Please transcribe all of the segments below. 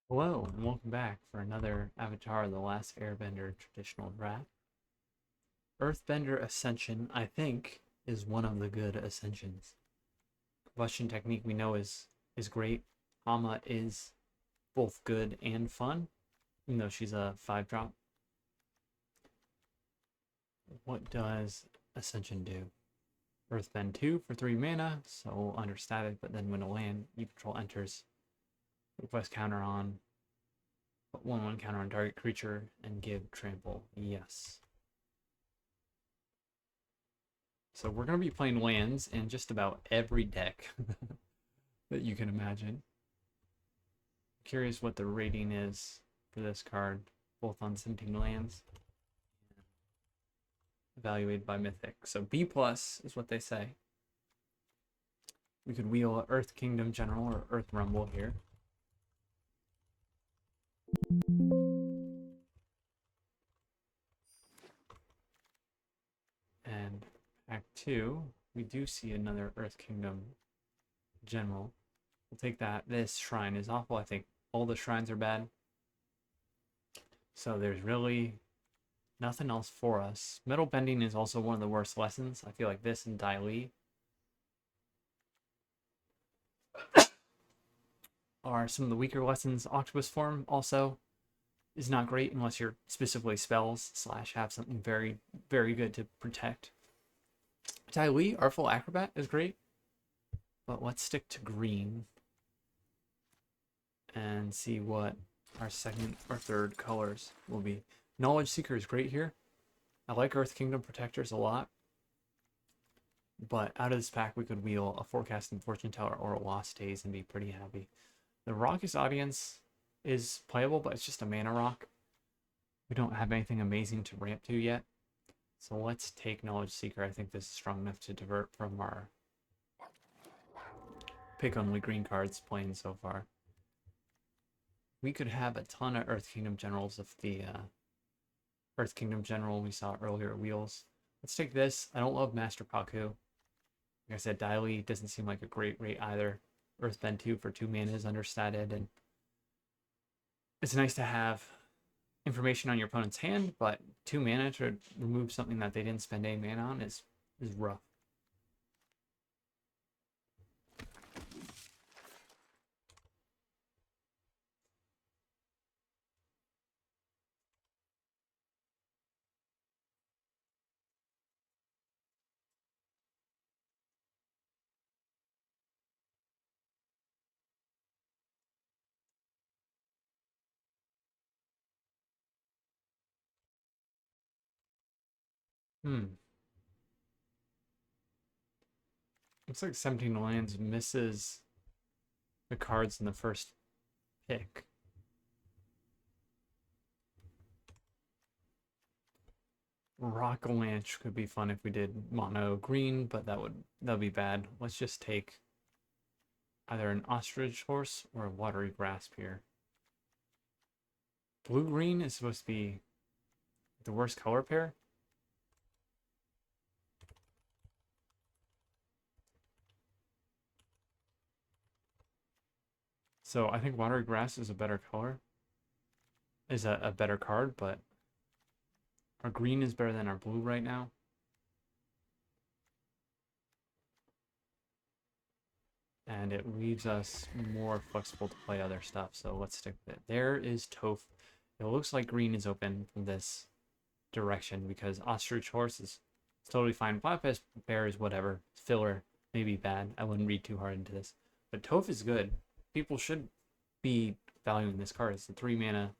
Hello, and welcome back for another Avatar The Last Airbender traditional draft. Earthbender Ascension, I think, is one of the good Ascensions. Combustion technique we know is great. Hama is both good and fun, even though she's a 5-drop. What does Ascension do? Earthbend 2 for 3 mana, so understated, but then when a land you control enters, request counter on, put 1/1 counter on target creature, and give trample. Yes. So we're going to be playing lands in just about every deck that you can imagine. Curious what the rating is for this card, both on Scenting lands, evaluated by Mythic. So B plus is what they say. We could wheel Earth Kingdom General or Earth Rumble here. And pack 2, we do see another Earth Kingdom General. We'll take that. This shrine is awful. I think all the shrines are bad. So there's really nothing else for us. Metal bending is also one of the worst lessons. I feel like this and TLA are some of the weaker lessons. Octopus form also is not great unless you're specifically spells / have something very, very good to protect. TLA, Artful Acrobat is great, but let's stick to green and see what our second or third colors will be. Knowledge Seeker is great here. I like Earth Kingdom Protectors a lot, but out of this pack we could wheel a Forecasting Fortune Teller or a Lost Days and be pretty happy. The Raucous Audience is playable, but it's just a mana rock. We don't have anything amazing to ramp to yet. So let's take Knowledge Seeker. I think this is strong enough to divert from our pick only green cards playing so far. We could have a ton of Earth Kingdom Generals if the Earth Kingdom General we saw earlier at wheels. Let's take this. I don't love Master Paku. Like I said, TLA doesn't seem like a great rate either. Earthbend 2 for 2 mana is understated, and it's nice to have information on your opponent's hand, but 2 mana to remove something that they didn't spend any mana on is rough. Looks like 17 lands misses the cards in the first pick. Rocklanch could be fun if we did mono green, but that'd be bad. Let's just take either an ostrich horse or a watery grasp here. Blue green is supposed to be the worst color pair. So I think watery grass is a better color. Is a better card, but our green is better than our blue right now. And it leaves us more flexible to play other stuff. So let's stick with it. There is Toph. It looks like green is open from this direction because Ostrich Horse is totally fine. Bypass Bear is whatever. Filler, maybe bad. I wouldn't read too hard into this. But Toph is good. People should be valuing this card. It's a 3 mana,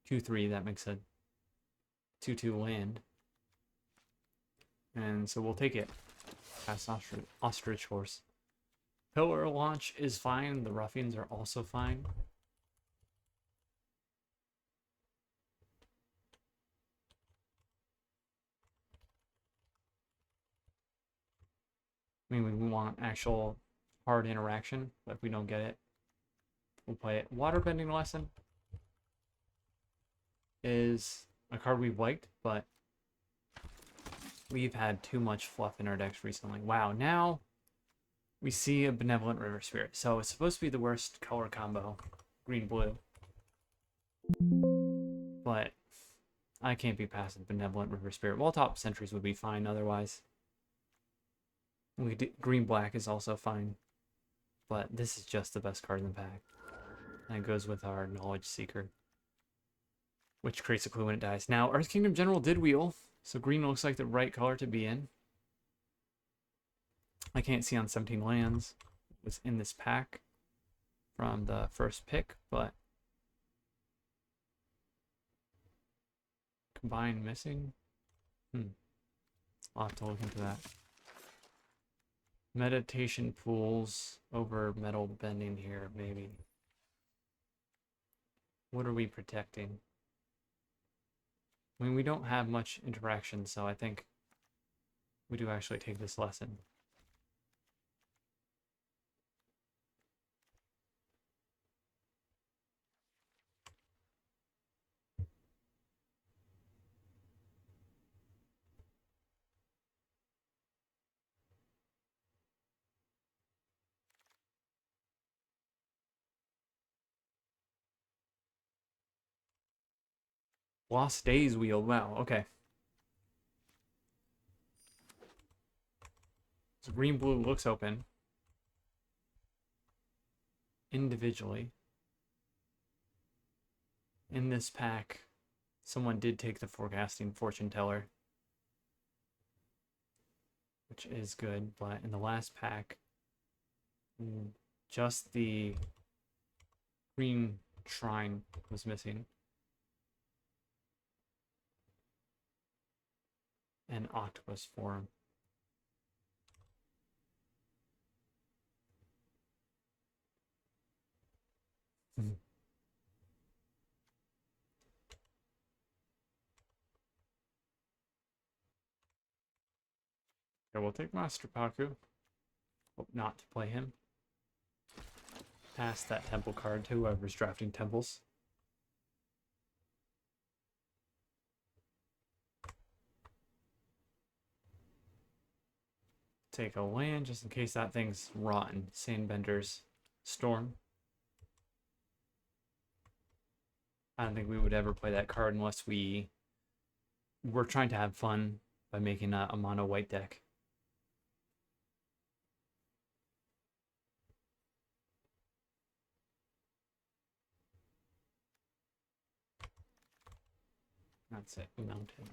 2/3. That makes a 2/2 land. And so we'll take it past Ostrich Horse. Pillar Launch is fine. The Ruffians are also fine. I mean, we want actual hard interaction, but if we don't get it, we'll play it. Waterbending Lesson is a card we've liked, but we've had too much fluff in our decks recently. Wow, now we see a Benevolent River Spirit. So it's supposed to be the worst color combo, green-blue. I can't be passive Benevolent River Spirit. Well, top sentries would be fine otherwise. Green black is also fine. But this is just the best card in the pack. And it goes with our Knowledge Seeker, which creates a clue when it dies. Now, Earth Kingdom General did wheel, so green looks like the right color to be in. I can't see on 17 lands. It was in this pack from the first pick, but combine missing? I'll have to look into that. Meditation pools over metal bending here, maybe. What are we protecting? I mean, we don't have much interaction, so I think we do actually take this lesson. Lost Days wheel. Wow, okay. So green blue looks open individually. In this pack, someone did take the forecasting fortune teller, which is good, but in the last pack, just the green shrine was missing. And octopus form. Okay, we'll take Master Paku. Hope not to play him. Pass that temple card to whoever's drafting temples. Take a land just in case that thing's rotten. Sandbender's Storm. I don't think we would ever play that card unless we were trying to have fun by making a mono white deck. That's it. Mountain.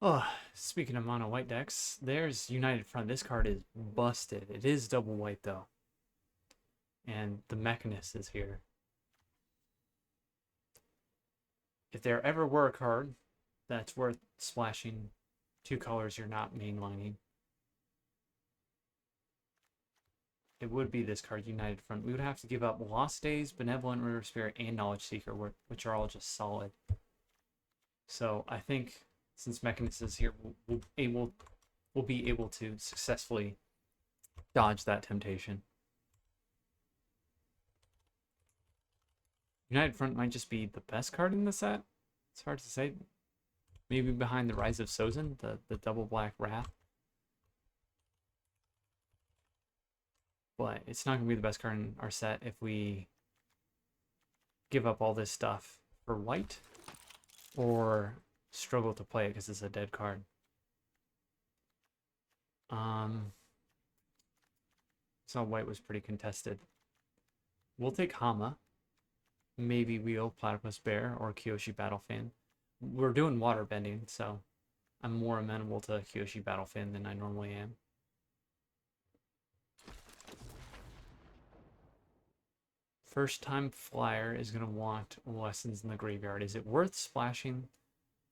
Oh, speaking of mono white decks, there's United Front. This card is busted. It is double white though. And the Mechanist is here. If there ever were a card that's worth splashing 2 colors you're not mainlining, it would be this card, United Front. We would have to give up Lost Days, Benevolent River Spirit, and Knowledge Seeker, which are all just solid. So I think since Mechanist is here, we'll be able to successfully dodge that temptation. United Front might just be the best card in the set. It's hard to say. Maybe behind the Rise of Sozin, the double black Wrath. But it's not going to be the best card in our set if we give up all this stuff for white or struggle to play it because it's a dead card. So white was pretty contested. We'll take Hama. Maybe wheel Platypus Bear or Kyoshi Battlefan. We're doing water bending, so I'm more amenable to Kyoshi Battlefan than I normally am. First time flyer is going to want Lessons in the Graveyard. Is it worth splashing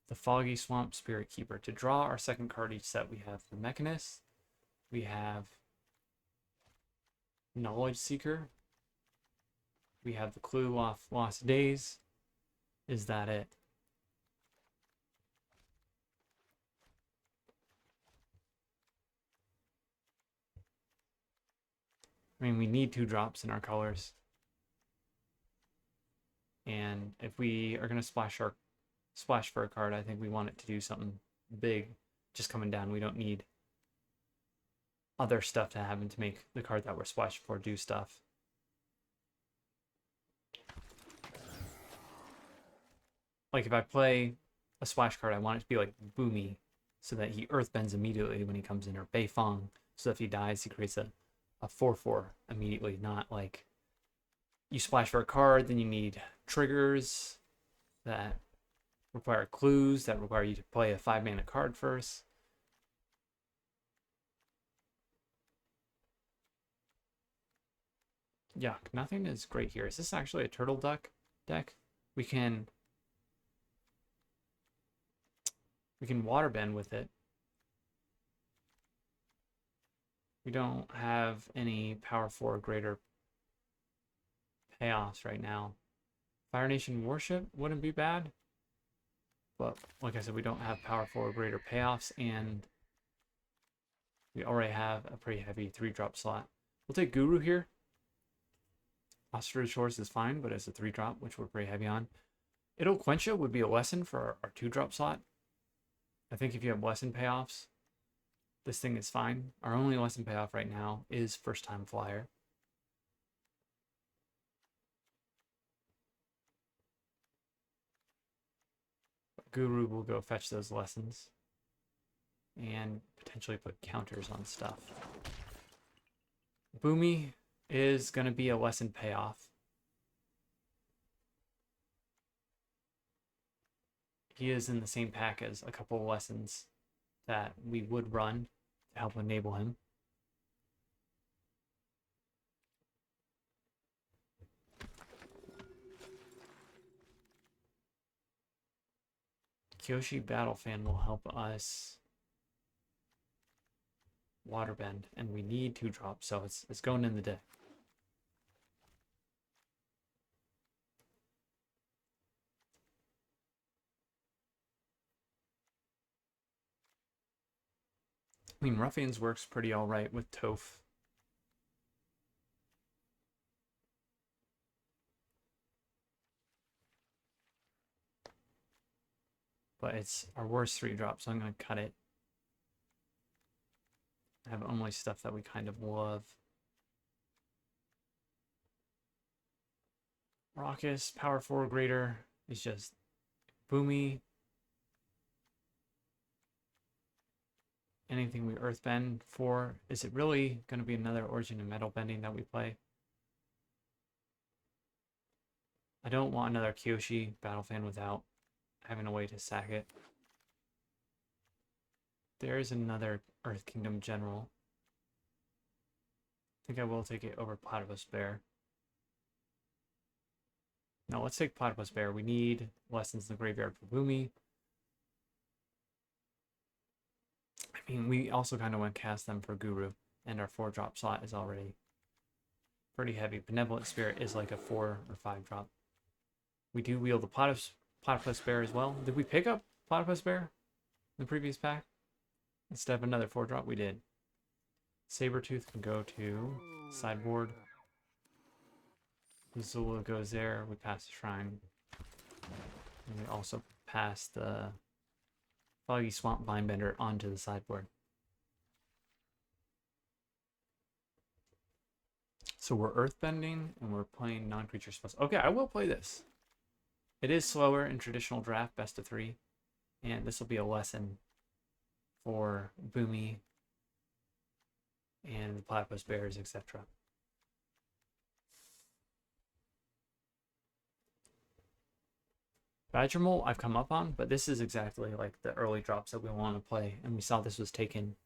the Foggy Swamp Spirit Keeper? To draw our second card each set, we have the Mechanist, we have Knowledge Seeker, we have the clue off Lost Days. Is that it? I mean, we need 2 drops in our colors. And if we are going to splash for a card, I think we want it to do something big just coming down. We don't need other stuff to happen to make the card that we're splashing for do stuff. like if I play a splash card, I want it to be like Boomy, so that he earthbends immediately when he comes in, or Beifong, so if he dies, he creates a 4/4 immediately, not like you splash for a card, then you need triggers that require clues that require you to play a 5-mana card first. Yuck, nothing is great here. Is this actually a turtle duck deck? We can waterbend with it. We don't have any power 4 greater payoffs right now. Fire Nation Warship wouldn't be bad. But like I said, we don't have power 4 greater payoffs, and we already have a pretty heavy 3-drop slot. We'll take Guru here. Ostrich Horse is fine, but it's a 3-drop, which we're pretty heavy on. It'll Quencha would be a lesson for our 2-drop slot. I think if you have lesson payoffs, this thing is fine. Our only lesson payoff right now is First Time Flyer. Guru will go fetch those lessons and potentially put counters on stuff. Boomy is going to be a lesson payoff. He is in the same pack as a couple of lessons that we would run to help enable him. Kyoshi Battlefan will help us waterbend, and we need 2-drop, so it's going in the deck. I mean, Ruffians works pretty alright with Toph. But it's our worst 3-drop, so I'm going to cut it. I have only stuff that we kind of love. Raucous, power 4 greater is just Boomy. Anything we earthbend for. Is it really going to be another Origin of Metal Bending that we play? I don't want another Kyoshi Battlefan without having a way to sack it. There's another Earth Kingdom General. I think I will take it over Platypus Bear. No, let's take Platypus Bear. We need lessons in the graveyard for Boomy. I mean, we also kind of want to cast them for Guru, and our 4-drop slot is already pretty heavy. Benevolent Spirit is like a 4 or 5-drop. We do wield the Platypus Bear as well. Did we pick up Platypus Bear in the previous pack? Instead of another 4-drop, we did. Sabertooth can go to sideboard. Zula goes there. We pass the Shrine. And we also pass the Foggy Swamp Vinebender onto the sideboard. So we're earthbending and we're playing non-creature spells. Okay, I will play this. It is slower in traditional draft, best of 3. And this will be a lesson for Boomy and the Platypus Bears, etc. Badger Mole I've come up on, but this is exactly like the early drops that we want to play. And we saw this was taken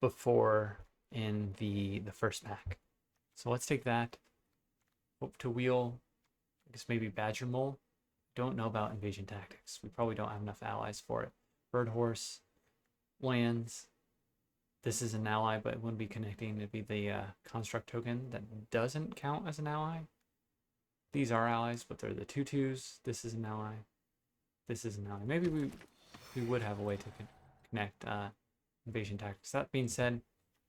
before in the first pack. So let's take that. Hope to wheel, I guess maybe Badger Mole. Don't know about Invasion Tactics. We probably don't have enough allies for it. Bird Horse, lands. This is an ally, but it wouldn't be connecting. It'd be the construct token that doesn't count as an ally. These are allies, but they're the 2/2s. This is an ally. This is an ally. Maybe we would have a way to connect Invasion Tactics. That being said,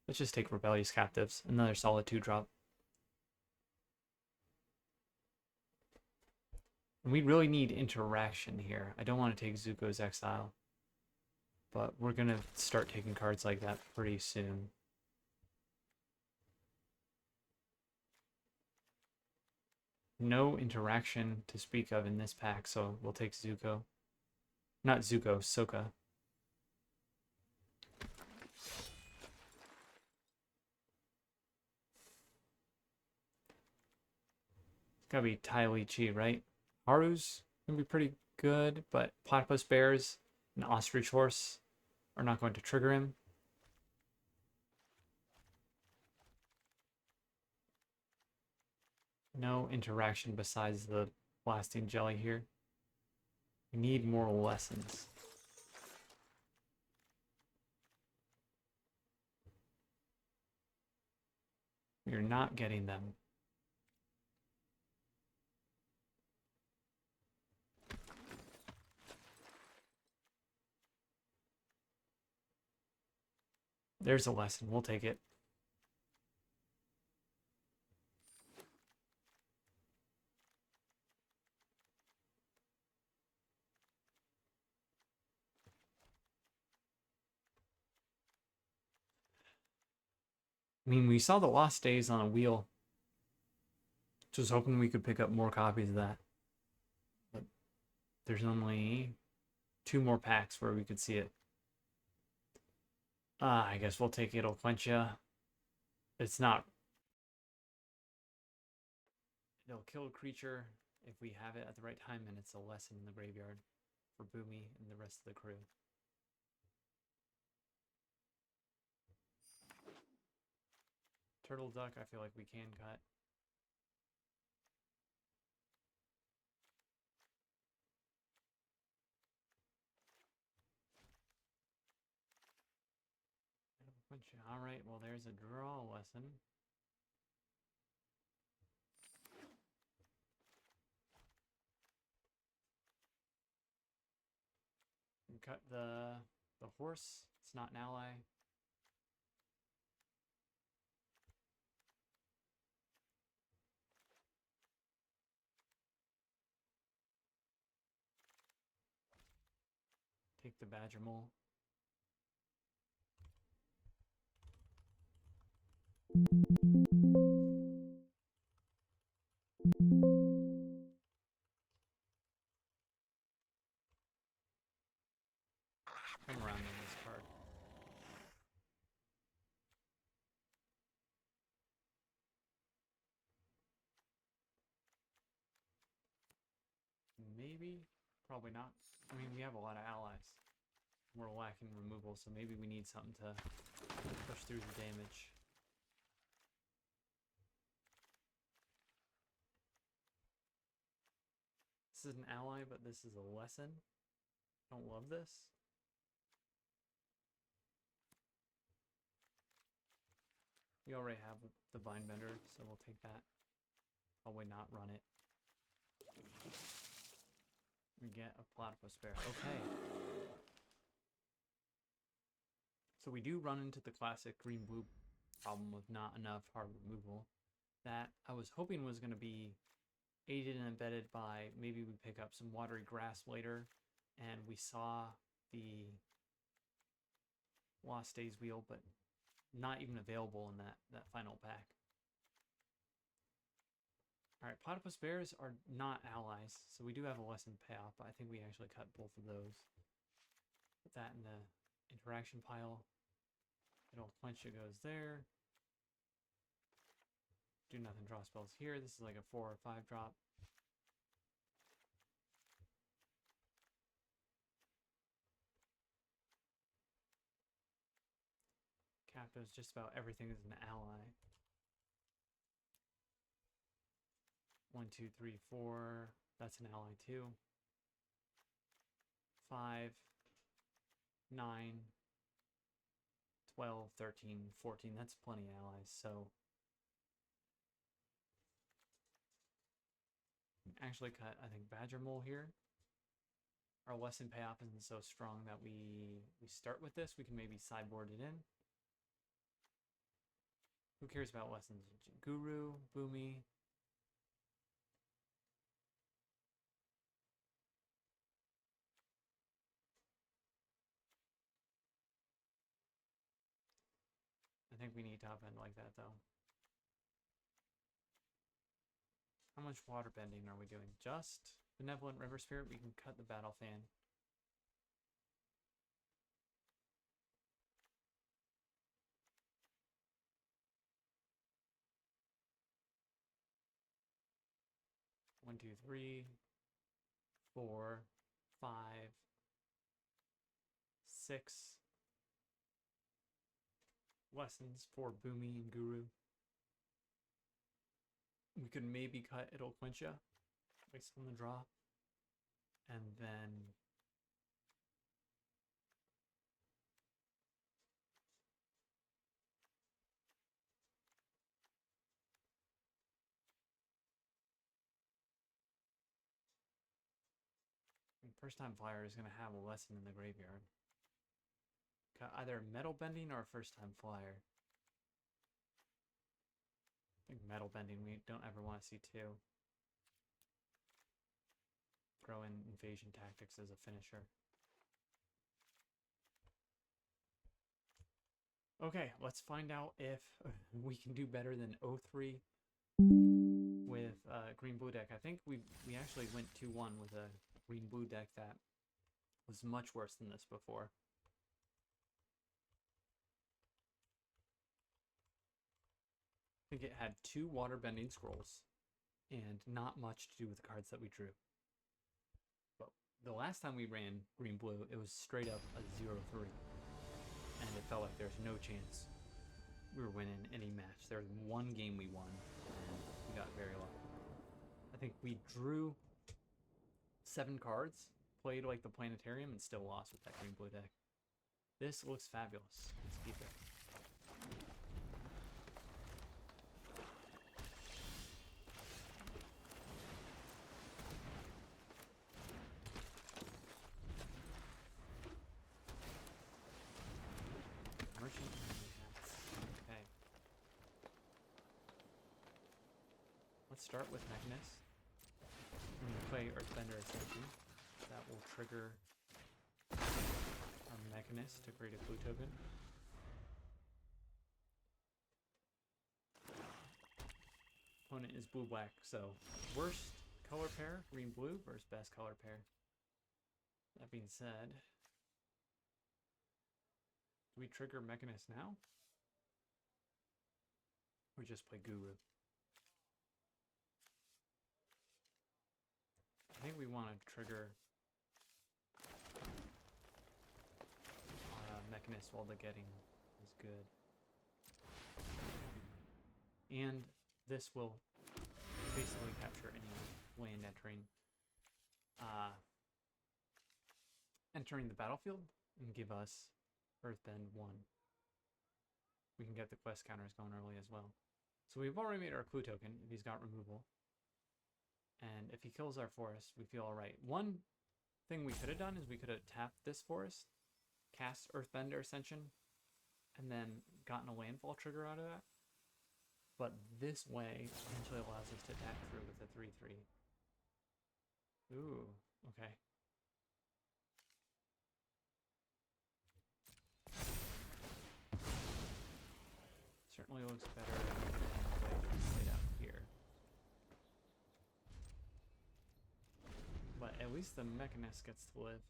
let's just take Rebellious Captives. Another solid 2-drop. And we really need interaction here. I don't want to take Zuko's Exile, but we're going to start taking cards like that pretty soon. No interaction to speak of in this pack, so we'll take Zuko. Not Zuko, Sokka. It's gotta be Tai Li Chi, right? Haru's gonna be pretty good, but Platypus Bears and Ostrich Horse are not going to trigger him. No interaction besides the blasting jelly here. We need moral lessons. You're not getting them. There's a lesson. We'll take it. I mean, we saw the Lost Days on a wheel. Just hoping we could pick up more copies of that. But there's only 2 more packs where we could see it. I guess we'll take It'll Quench Ya. It's not. It'll kill a creature if we have it at the right time, and it's a lesson in the graveyard for Boomy and the rest of the crew. Turtle Duck, I feel like we can cut. Alright, well, there's a draw lesson. And cut the horse. It's not an ally. Take the Badger Mole. Come around on this card. Maybe? Probably not. I mean, we have a lot of allies. We're lacking removal, so maybe we need something to push through the damage. This is an ally, but this is a lesson. Don't love this. We already have the Vine-Bender, so we'll take that. Probably not run it. We get a Platypus Bear. Okay. So we do run into the classic green-blue problem with not enough hard removal. That I was hoping was going to be aided and embedded by maybe we pick up some watery grass later, and we saw the Lost Days wheel, but not even available in that final pack. Alright, Platypus Bears are not allies, so we do have a lesson payoff, but I think we actually cut both of those. Put that in the interaction pile. It'll Quench Ya goes there. Do nothing, draw spells here. This is like a 4 or 5 drop. Captives just about everything is an ally. 1, 2, 3, 4. That's an ally too. 5, 9, 12, 13, 14. That's plenty of allies, so actually cut, I think, Badger Mole here. Our lesson payoff isn't so strong that we start with this. We can maybe sideboard it in. Who cares about lessons? Guru, Boomy. I think we need top end like that though. How much water bending are we doing? Just Benevolent River Spirit. We can cut the Battle Fan. One, two, three, 4, 5, 6 lessons for Boomy and Guru. We could maybe cut It'll Quench Ya based on the draw. And then first time flyer is going to have a lesson in the graveyard. Cut either metal bending or first time flyer. I think metal bending we don't ever want to see too. Throw in invasion tactics as a finisher. Okay, let's find out if we can do better than 0-3 with green-blue deck. I think we actually went 2-1 with a green-blue deck that was much worse than this before. I think it had 2 water-bending scrolls and not much to do with the cards that we drew. But the last time we ran green-blue, it was straight up a 0-3. And it felt like there's no chance we were winning any match. There was one game we won, and we got very lucky. I think we drew 7 cards, played like the planetarium, and still lost with that green-blue deck. This looks fabulous. Let's keep it. Merchant. Okay. Let's start with Mechanist. When we play Earthbender Ascension, that will trigger our Mechanist to create a clue token. Opponent is blue-black, so worst color pair, green-blue, versus best color pair. That being said, do we trigger Mechanist now? Or just play Guru? I think we want to trigger our Mechanist while the getting is good. And this will basically capture any land entering the battlefield and give us Earthbend 1. We can get the quest counters going early as well. So we've already made our clue token if he's got removal. And if he kills our forest, we feel alright. One thing we could have done is we could have tapped this forest, cast Earthbender Ascension, and then gotten a landfall trigger out of that. But this way potentially allows us to attack through with a 3/3. Ooh, okay. Certainly looks better than the way it's laid out here. But at least the Mechanist gets to live.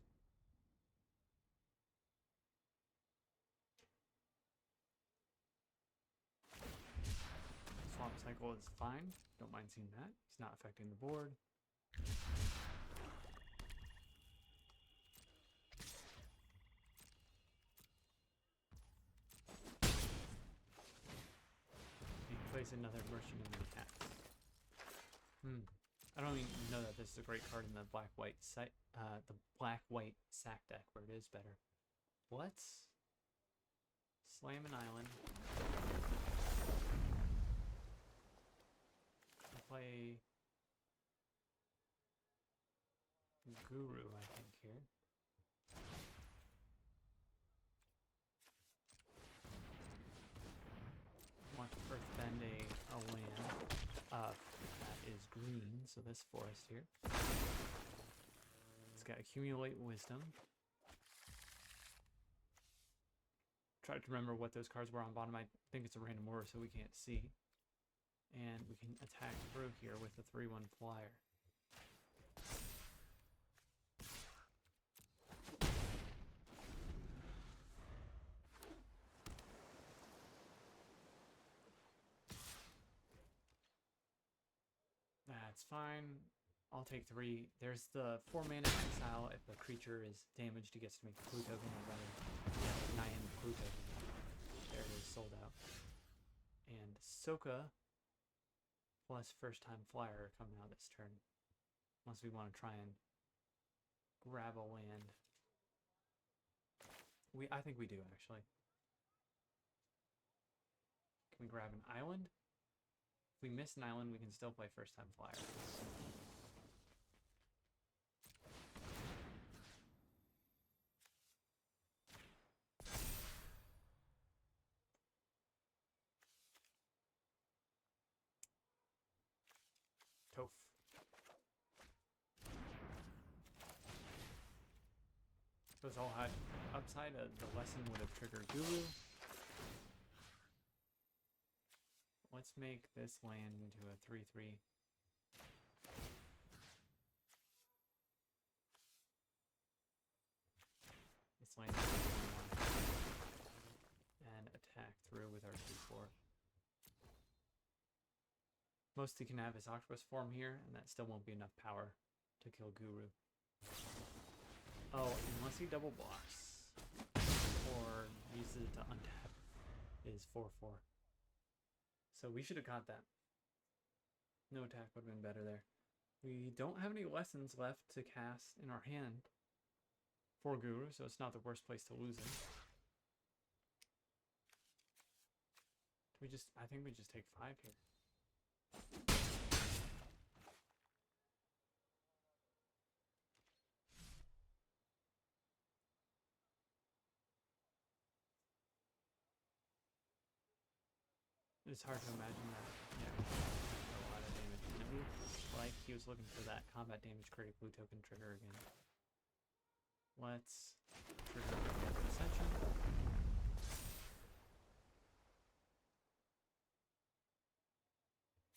Swamp cycle is fine. Don't mind seeing that. He's not affecting the board. He plays another Merchant in the Cats. I don't even know that this is a great card in the black-white sack deck where it is better. Let's slam an island. Play Guru, I think, here. Want to Earthbend a land that is green, so this forest here. It's got Accumulate Wisdom. Try to remember what those cards were on bottom. I think it's a random order, so we can't see. And we can attack through here with the 3/1 flyer. That's fine. I'll take 3. There's the 4 mana exile. If the creature is damaged, he gets to make a clue token. I'd rather 9 clue token. There it is, sold out. And Soka plus first time flyer coming out this turn. Unless we want to try and grab a land. I think we do actually. Can we grab an island? If we miss an island, we can still play first time flyer. Toph. Those all had upside. The lesson would have triggered Guru. Let's make this land into a 3/3. This land and attack through with our 2/4. Most he can have is octopus form here, and that still won't be enough power to kill Guru. Oh, unless he double blocks or uses it to untap his 4/4. So we should have caught that. No attack would have been better there. We don't have any lessons left to cast in our hand for Guru, so it's not the worst place to lose him. I think we just take 5 here. It's hard to imagine that. Yeah, a lot of damage. And it looks like he was looking for that combat damage create blue token trigger again. Let's trigger the Ascension.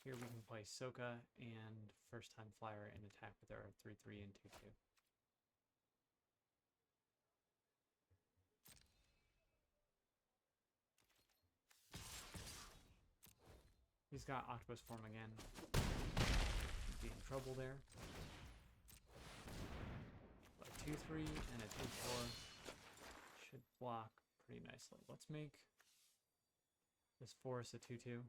Here we can play Soka and first time flyer and attack with our 3/3 and 2/2. He's got octopus form again. Be in trouble there. A 2/3 and a 2/4 should block pretty nicely. Let's make this forest a 2/2.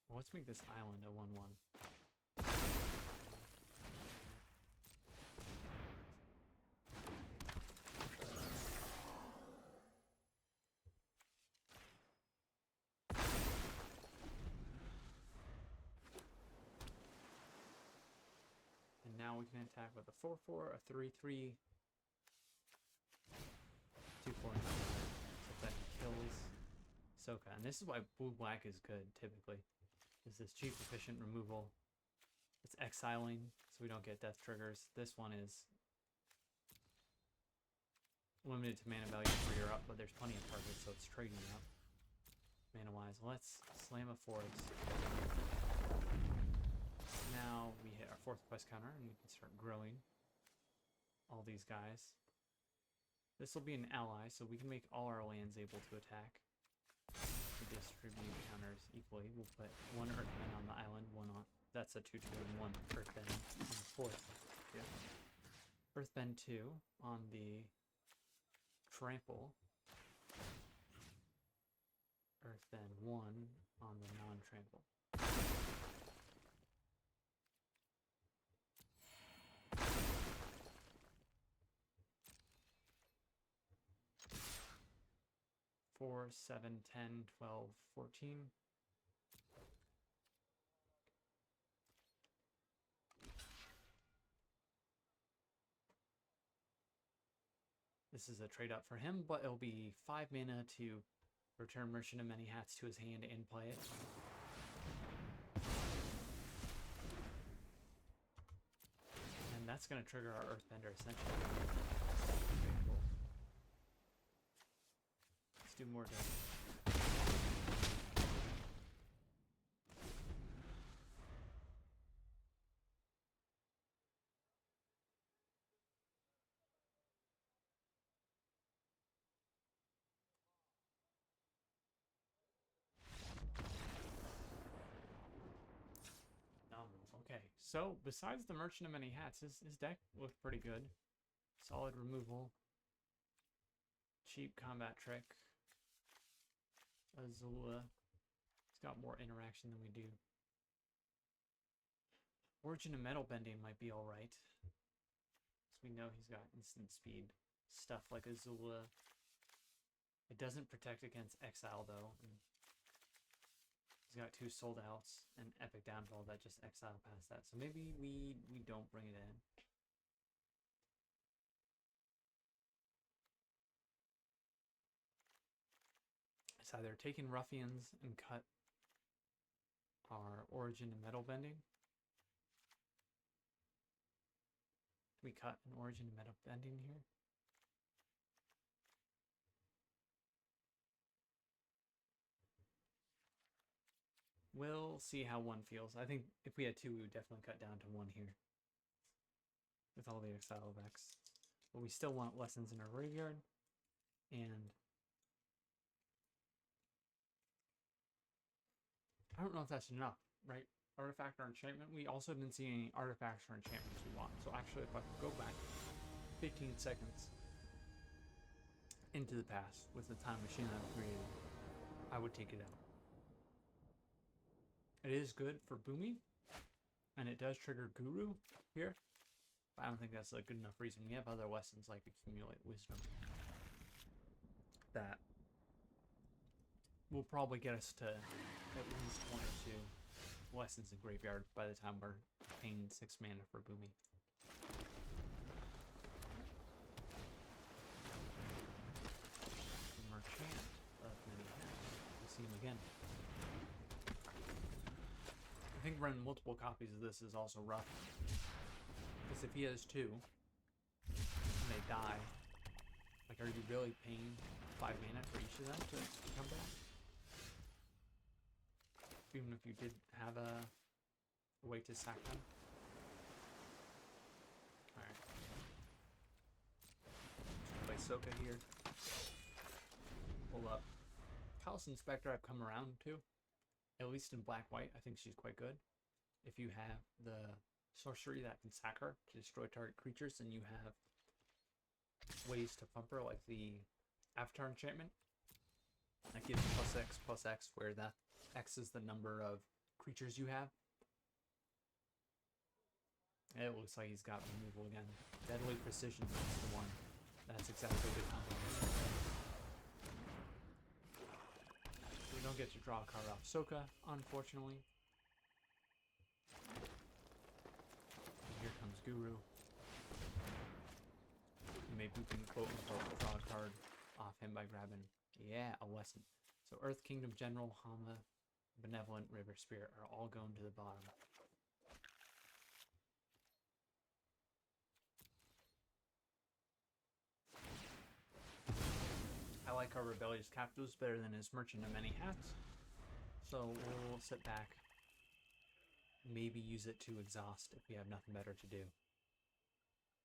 Let's make this island a 1/1. And now we can attack with a 4/4, a 3/3, 2/4, so that kills Soka. And this is why blue-black is good, typically. Is this cheap, efficient removal. It's exiling, so we don't get death triggers. This one is limited to mana value for your up, but there's plenty of targets, so it's trading up. Mana-wise, let's slam a forest. Now we hit our 4th quest counter, and we can start growing all these guys. This will be an ally, so we can make all our lands able to attack. We distribute counters equally. We'll put 1 Earthbend on the island, 1 on... That's a 2/2 and 1 Earthbend on the 4th. Yeah. Earthbend 2 on the Trample. Earthbend 1 on the non-trample. Four, 7, 10, 12, 14. This is a trade up for him, but it'll be 5 mana to return Merchant of Many Hats to his hand and play it. And that's going to trigger our Earthbender Ascension. Cool. Let's do more damage. So, besides the Merchant of Many Hats, his deck looked pretty good. Solid removal. Cheap combat trick. Azula. He's got more interaction than we do. Origin of Metal Bending might be alright. Because we know he's got instant speed. Stuff like Azula. It doesn't protect against Exile, though. And he's got 2 sold outs and Epic Downfall that just exile past that. So maybe we don't bring it in. It's either taking Ruffians and cut our Origin and Metal Bending. Do we cut an Origin and Metal Bending here? We'll see how 1 feels. I think if we had 2, we would definitely cut down to 1 here. With all the exile effects. But we still want Lessons in our graveyard. And I don't know if that's enough, right? Artifact or enchantment. We also didn't see any artifacts or enchantments we want. So actually, if I could go back 15 seconds into the past with the time machine I've created, I would take it out. It is good for booming, and it does trigger Guru here. But I don't think that's a good enough reason. We have other lessons like Accumulate Wisdom that will probably get us to at least 1 or 2 lessons in graveyard by the time we're paying 6 mana for booming. Merchant of Many Hats. We'll see him again. I think running multiple copies of this is also rough. Because if he has 2 and they die, like, are you really paying 5 mana for each of them to come back? Even if you did have a way to sack them. Alright. Play Soka here. Pull up. Palace Inspector I've come around to. At least in black-white, I think she's quite good. If you have the sorcery that can sack her to destroy target creatures, then you have ways to pump her, like the Avatar enchantment. That gives +X/+X, where that X is the number of creatures you have. And it looks like he's got removal again. Deadly Precision is the one. That's exactly the combination. We don't get to draw a card off Soka, unfortunately. And here comes Guru. Maybe we can quote-unquote draw a card off him by grabbing, yeah, a lesson. So Earth Kingdom General, Hama, Benevolent, River Spirit are all going to the bottom. I like our Rebellious Captives better than his Merchant of Many Hats. So we'll sit back. Maybe use it to exhaust if we have nothing better to do.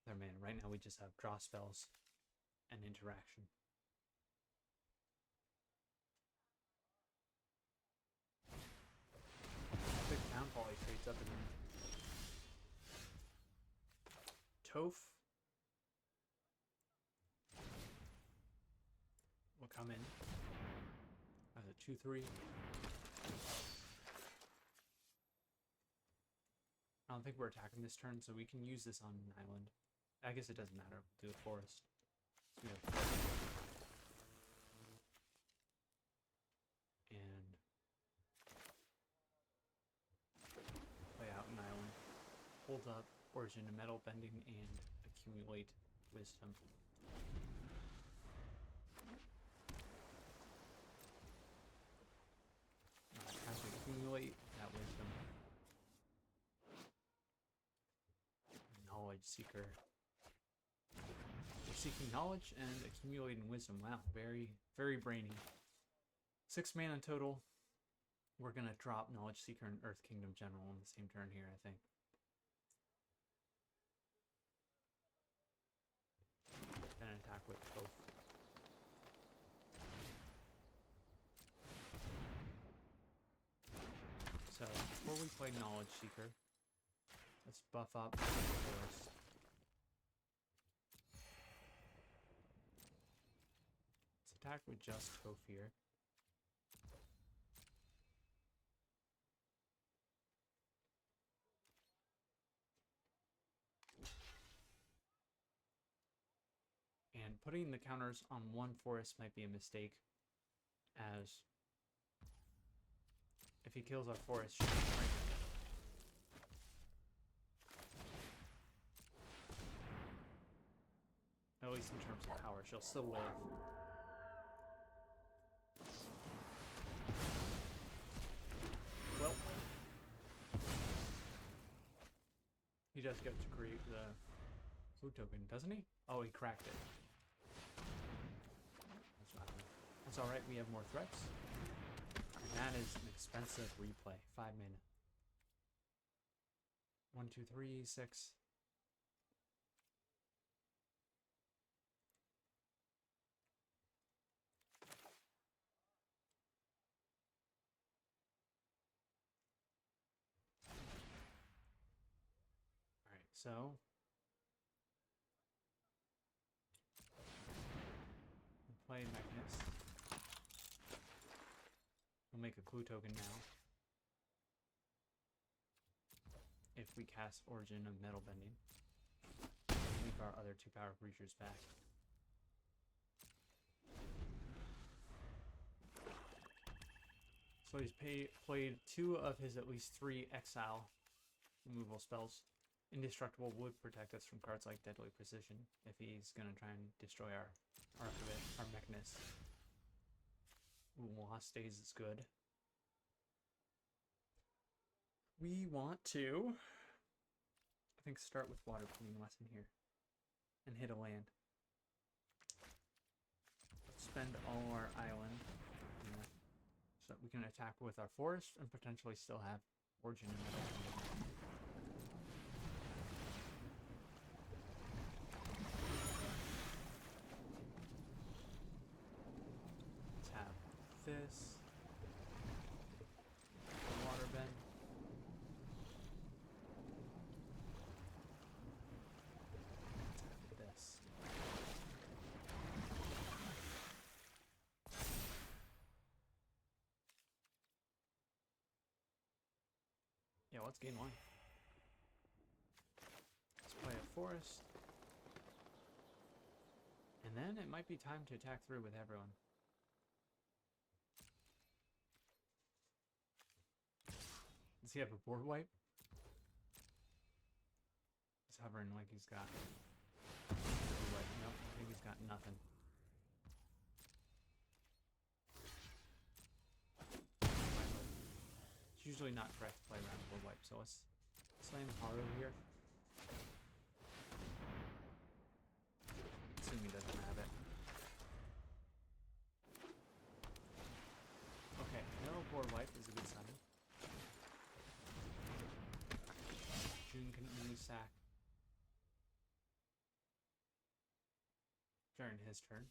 There, man. Right now we just have draw spells and interaction. Big Downfall he trades up again. Toph will come in as a 2/3. I don't think we're attacking this turn, so we can use this on an island. I guess it doesn't matter. We'll do a forest. So we have and play out an island. Hold up Origin of Metal Bending and Accumulate Wisdom. As we accumulate that wisdom. Knowledge Seeker. We're seeking knowledge and accumulating wisdom. Wow, very, very brainy. 6 mana total. We're gonna drop Knowledge Seeker and Earth Kingdom General on the same turn here, I think. Then attack with both. So before we play Knowledge Seeker, Let's buff up the forest. Let's attack with just Ophir. And putting the counters on one forest might be a mistake, as if he kills our forest, she'll shrink. At least in terms of power, she'll still live. Well, he does get to create the food token, doesn't he? Oh, he cracked it. That's alright, we have more threats. And that is an expensive replay. 5 mana. 1, 2, 3, 6. Alright, so we'll play Magnus. We'll make a clue token now. If we cast Origin of Metal Bending. Leave our other 2 power creatures back. So he's played 2 of his at least 3 exile removal spells. Indestructible would protect us from cards like Deadly Precision if he's gonna try and destroy our Mechanist. Ooh, Lost Days is good. We want to, I think, start with Water Clean Lesson here and hit a land. Let's spend all our island so that we can attack with our forest and potentially still have Origin in Metal. Let's have this. The water bend. Let's have this. Yeah, let's gain 1. Let's play a forest. And then it might be time to attack through with everyone. Does he have a board wipe? He's hovering like he's got a board wipe. Nope, I think he's got nothing. It's usually not correct to play around board wipe, so let's slam Haru here. Assume he doesn't have it. Okay, no board wipe is a good sign. June can only sack during his turn.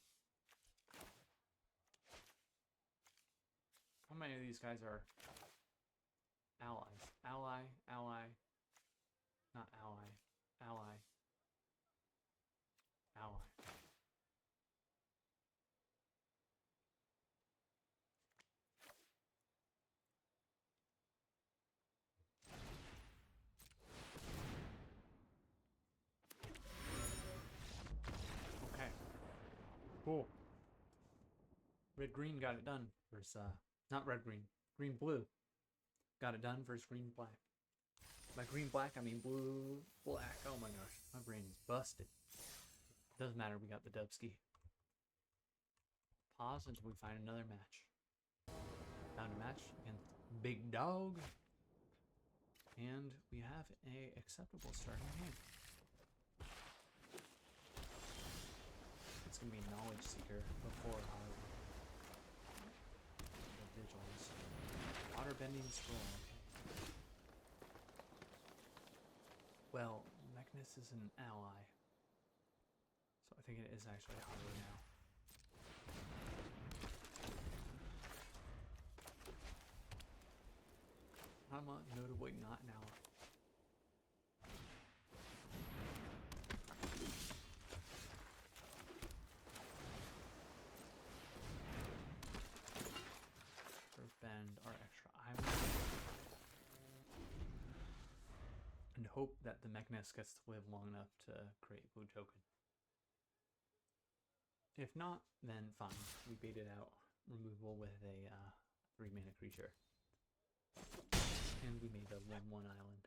How many of these guys are allies? Ally, ally, not ally, ally, ally. Okay. Cool. Red-green got it done versus, not red-green, green-blue. Got it done versus green-black. By green-black, I mean blue-black. Oh my gosh, my brain is busted. Doesn't matter, we got the Dubsky. Pause until we find another match. Found a match against Big Dog. And we have a acceptable starting hand. It's gonna be Knowledge Seeker before our Vigils. Waterbending Scroll, okay. Well, Mechanist is an ally. So I think it is actually Haru now. I'm notably not an ally. hope that the Mechanist gets to live long enough to create blue token. If not, then fine. We baited out removal with a 3-mana creature. And we made a 1/1 island.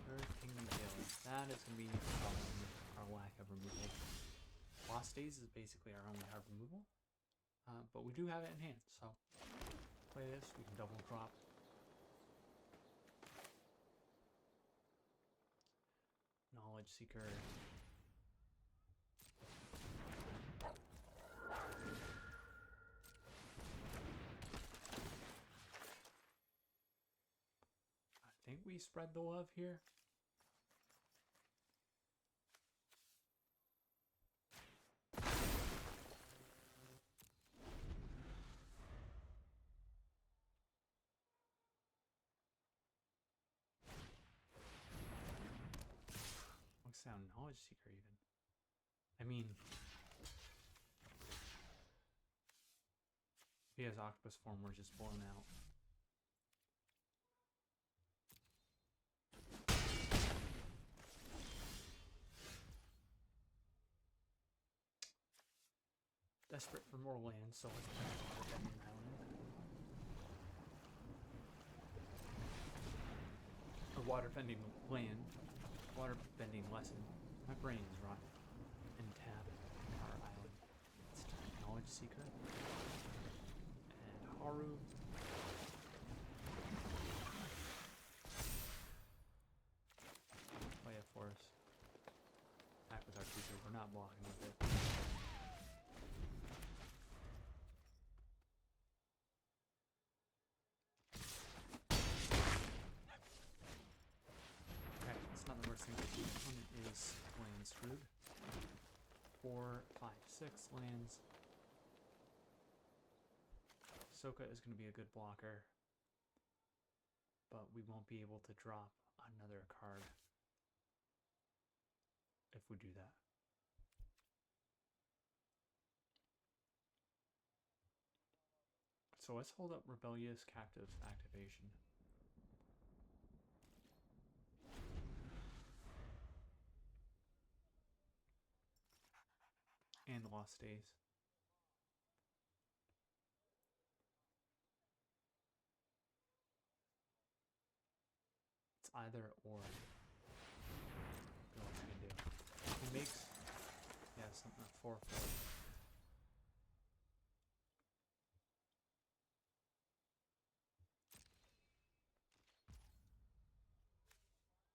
Earth Kingdom TLA. That is going to be the problem with our lack of removal. Lost Days is basically our only hard removal. But we do have it in hand, so play this. We can double drop. Knowledge Seeker. I think we spread the love here. Looks down Knowledge Seeker even. I mean, if he has Octopus form, we're just blown out. Desperate for more land, so let's play Waterbending Island. Or Waterbending land. Waterbending lesson. My brain is rotten. And tap our island. Let's tap Knowledge Seeker. And Haru. Play it for us. Back with our creature. We're not blocking with it. Not the worst thing to do. Opponent is land screwed. 4, 5, 6 lands. Soka is going to be a good blocker, but we won't be able to drop another card if we do that. So let's hold up Rebellious Captive's activation. And Lost Days. It's either or. What else we can do? He makes, yeah, something at 4/4.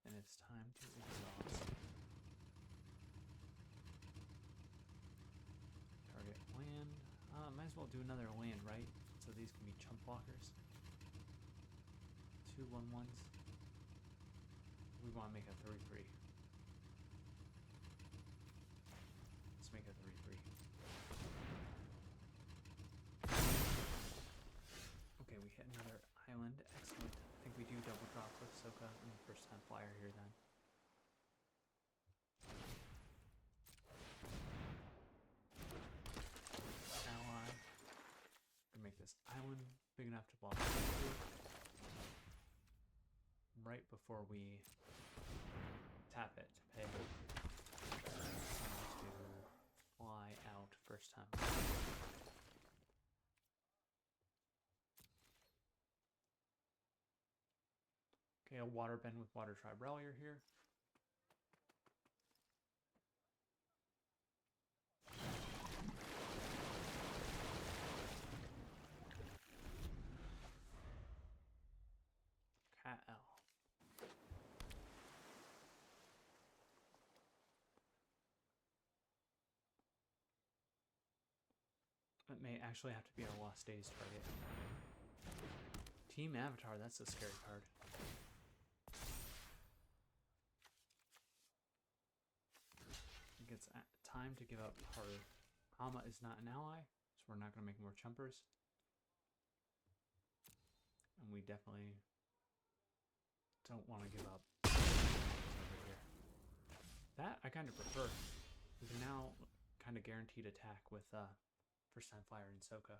And it's time to exhaust. Target land. Might as well do another land, right? So these can be chump blockers. 2 1/1s. We want to make a 3/3. Let's make a 3/3. Okay, we hit another island. Excellent. I think we do double drop with Soka in the first time flyer here then. Ally. Gonna make this island big enough to block right before we tap it to pay to fly out first time. Okay, a Waterbend with Water Tribe Relier here. Cat L. It may actually have to be our Lost Days target. Team Avatar, that's a scary card. It gets time to give up Haru. Hama is not an ally, so we're not going to make more chumpers. And we definitely don't want to give up over here. That I kind of prefer. We can now kind of guaranteed attack with first time flyer and Soka.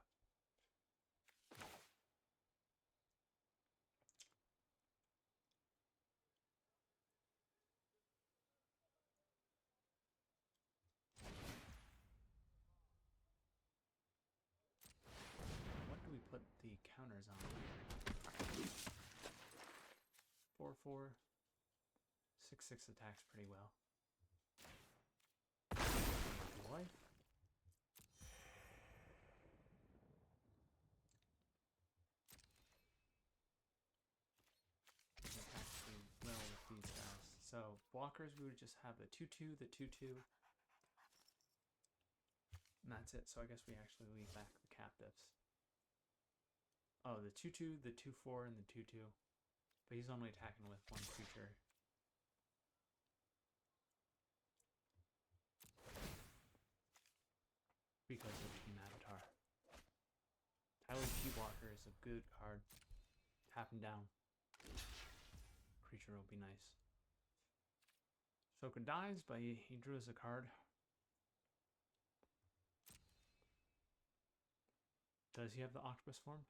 on. 4/4. 6/6 attacks pretty well. Life. Attacks pretty well with these guys. So blockers, we would just have the 2/2, the 2/2. And that's it. So I guess we actually leave back the captives. Oh, the 2/2, the 2/4, and the 2/2. But he's only attacking with one creature. Because of Team Avatar. TLA Blocker is a good card. Tap him down. Creature will be nice. Soka dies, but he drew us a card. Does he have the octopus form?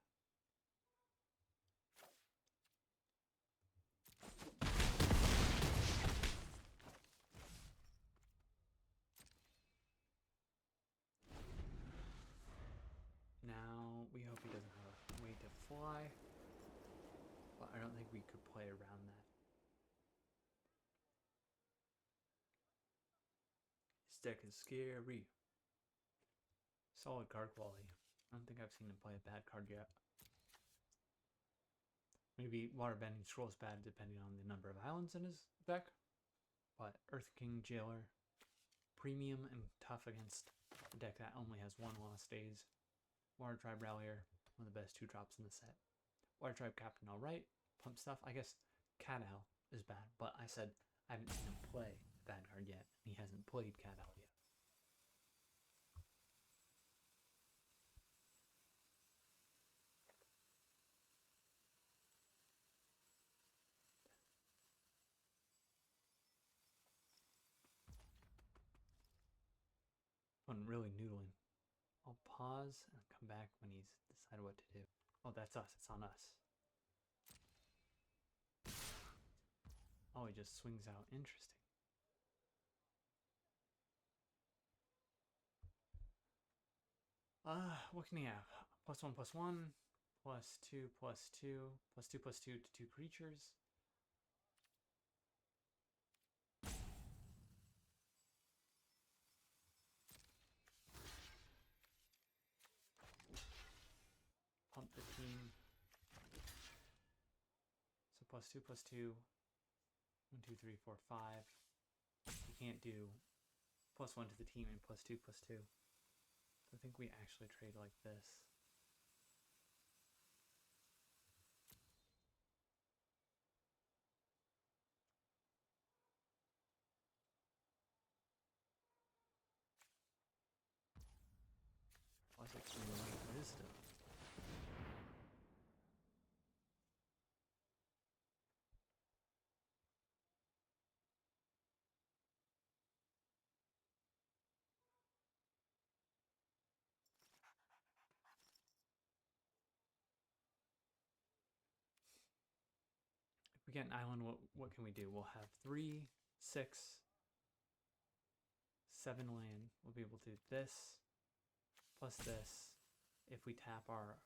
Now, we hope he doesn't have a way to fly. But I don't think we could play around that. This deck is scary. Solid card quality. I don't think I've seen him play a bad card yet. Maybe Waterbending Scroll's bad depending on the number of islands in his deck. But Earth King Jailer, premium and tough against a deck that only has one Lost Days. Water Tribe Rallier, one of the best 2-drops in the set. Water Tribe Captain, alright. Pump stuff. I guess Cat Owl is bad, but I said I haven't seen him play a bad card yet. He hasn't played Cat Owl yet. I'm really noodling. I'll pause and come back when he's decided what to do. Oh, that's us. It's on us. Oh, he just swings out. Interesting. What can he have? +1/+1, +2/+2, +2/+2 to 2 creatures. Pump the team. So +2/+2. 1, 2, 3, 4, 5. You can't do +1 to the team and +2/+2. I think we actually trade like this. Plus it's really wisdom. If we get an island, what can we do? We'll have 3, 6, 7 land. We'll be able to do this, plus this, if we tap our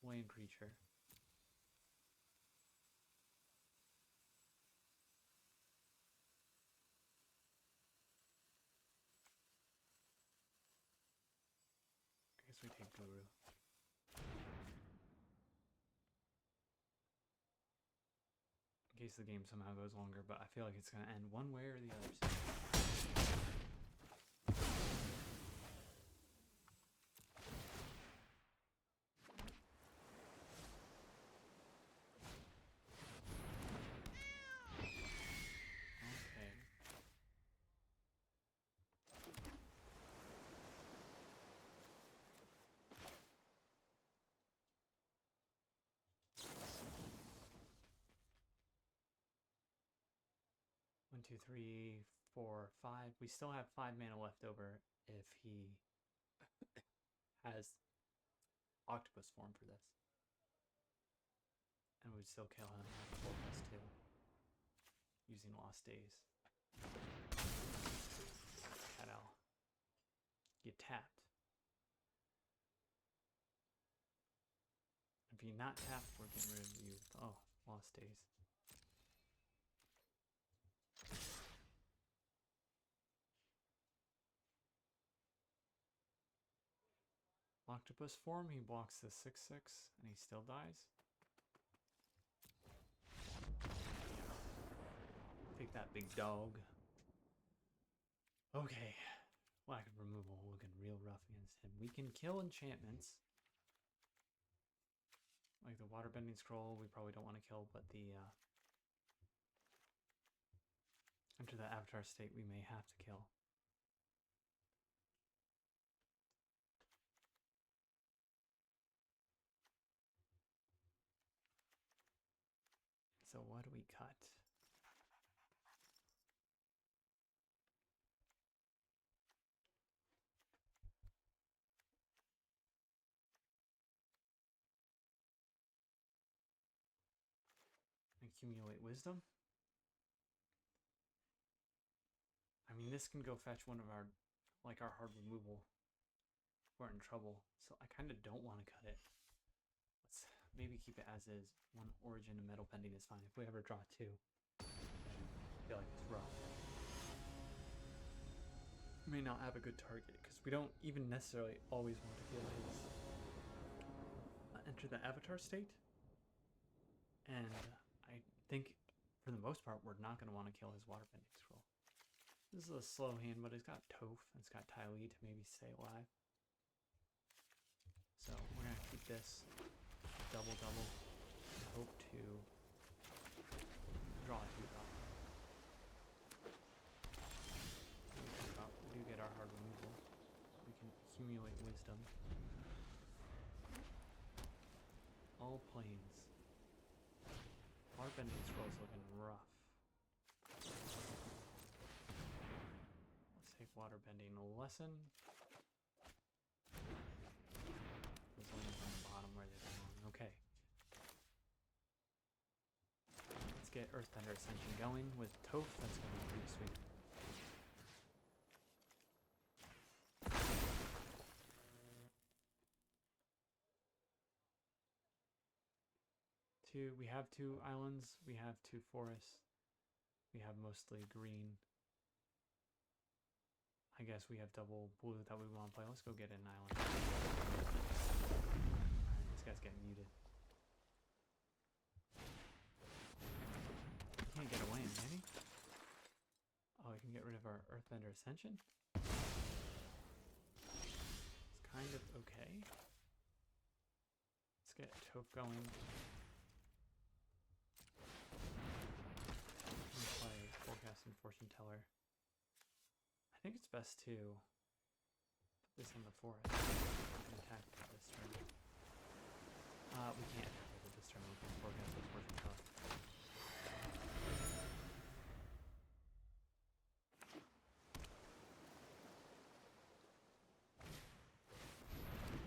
land creature. I guess we take Guru. In case the game somehow goes longer, but I feel like it's going to end one way or the other. Okay. One, 2, 3, 4, 5. We still have 5 mana left over if he has octopus form for this. And we'd still kill him at 4/2 using Lost Days. Cat Owl. Get tapped. If If you not tap, we're getting rid of you. Oh, lost days. Octopus form, he blocks the 6/6 and he still dies. Take that, big dog. Okay. Lack of removal looking real rough against him. We can kill enchantments. Like the waterbending scroll, we probably don't want to kill, but the enter the avatar state we may have to kill. So what do we cut? Accumulate wisdom. I mean, this can go fetch one of our, like our hard removal. We're in trouble, so I kind of don't want to cut it. Let's maybe keep it as is. One origin and metal pending is fine. If we ever draw two, I feel like it's rough. We may not have a good target because we don't even necessarily always want to kill his. Enter the avatar state, and I think for the most part we're not going to want to kill his waterbending scroll. This is a slow hand, but it's got Toph and it's got TLA to maybe stay alive. So we're going to keep this double and hope to draw a 2-drop. We do get our hard removal. We can accumulate wisdom. All planes. Waterbending scroll's looking rough. Let's take waterbending lesson. Those lanes on the bottom where they belong. Okay. Let's get Earthbender Ascension going with Toph. That's going to be pretty sweet. We have 2 islands, we have 2 forests, we have mostly green. I guess we have double blue that we want to play. Let's go get an island. Alright, this guy's getting muted. He can't get away, can he? Oh, he can get rid of our Earthbender Ascension? It's kind of okay. Let's get Toph going. Forecasting fortune teller. I think it's best to put this in the forest and attack this turn. We can't attack it this turn. We can forecast the fortune teller.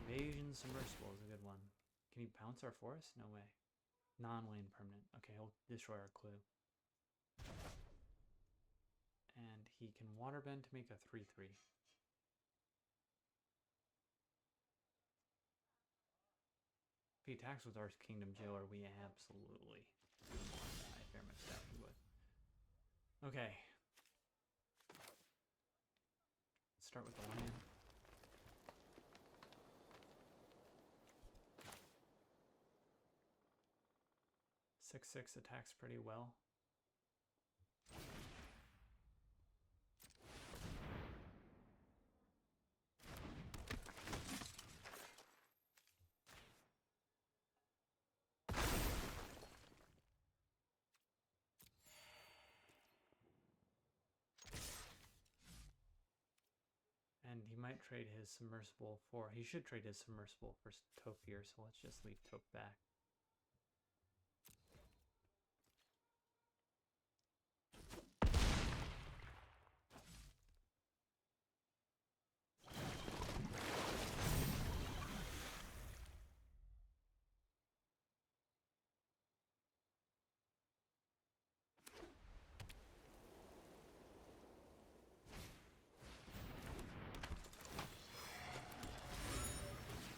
Invasion submersible is a good one. Can he bounce our forest? No way. Non-land permanent. Okay, he'll destroy our clue. And he can waterbend to make a 3/3. If he attacks with our Kingdom Jailer, we absolutely die. Very much doubt he would. Okay. Let's start with the land. 6/6 attacks pretty well. And he might trade his submersible for... He should trade his submersible for Toph here, so let's just leave Toph back.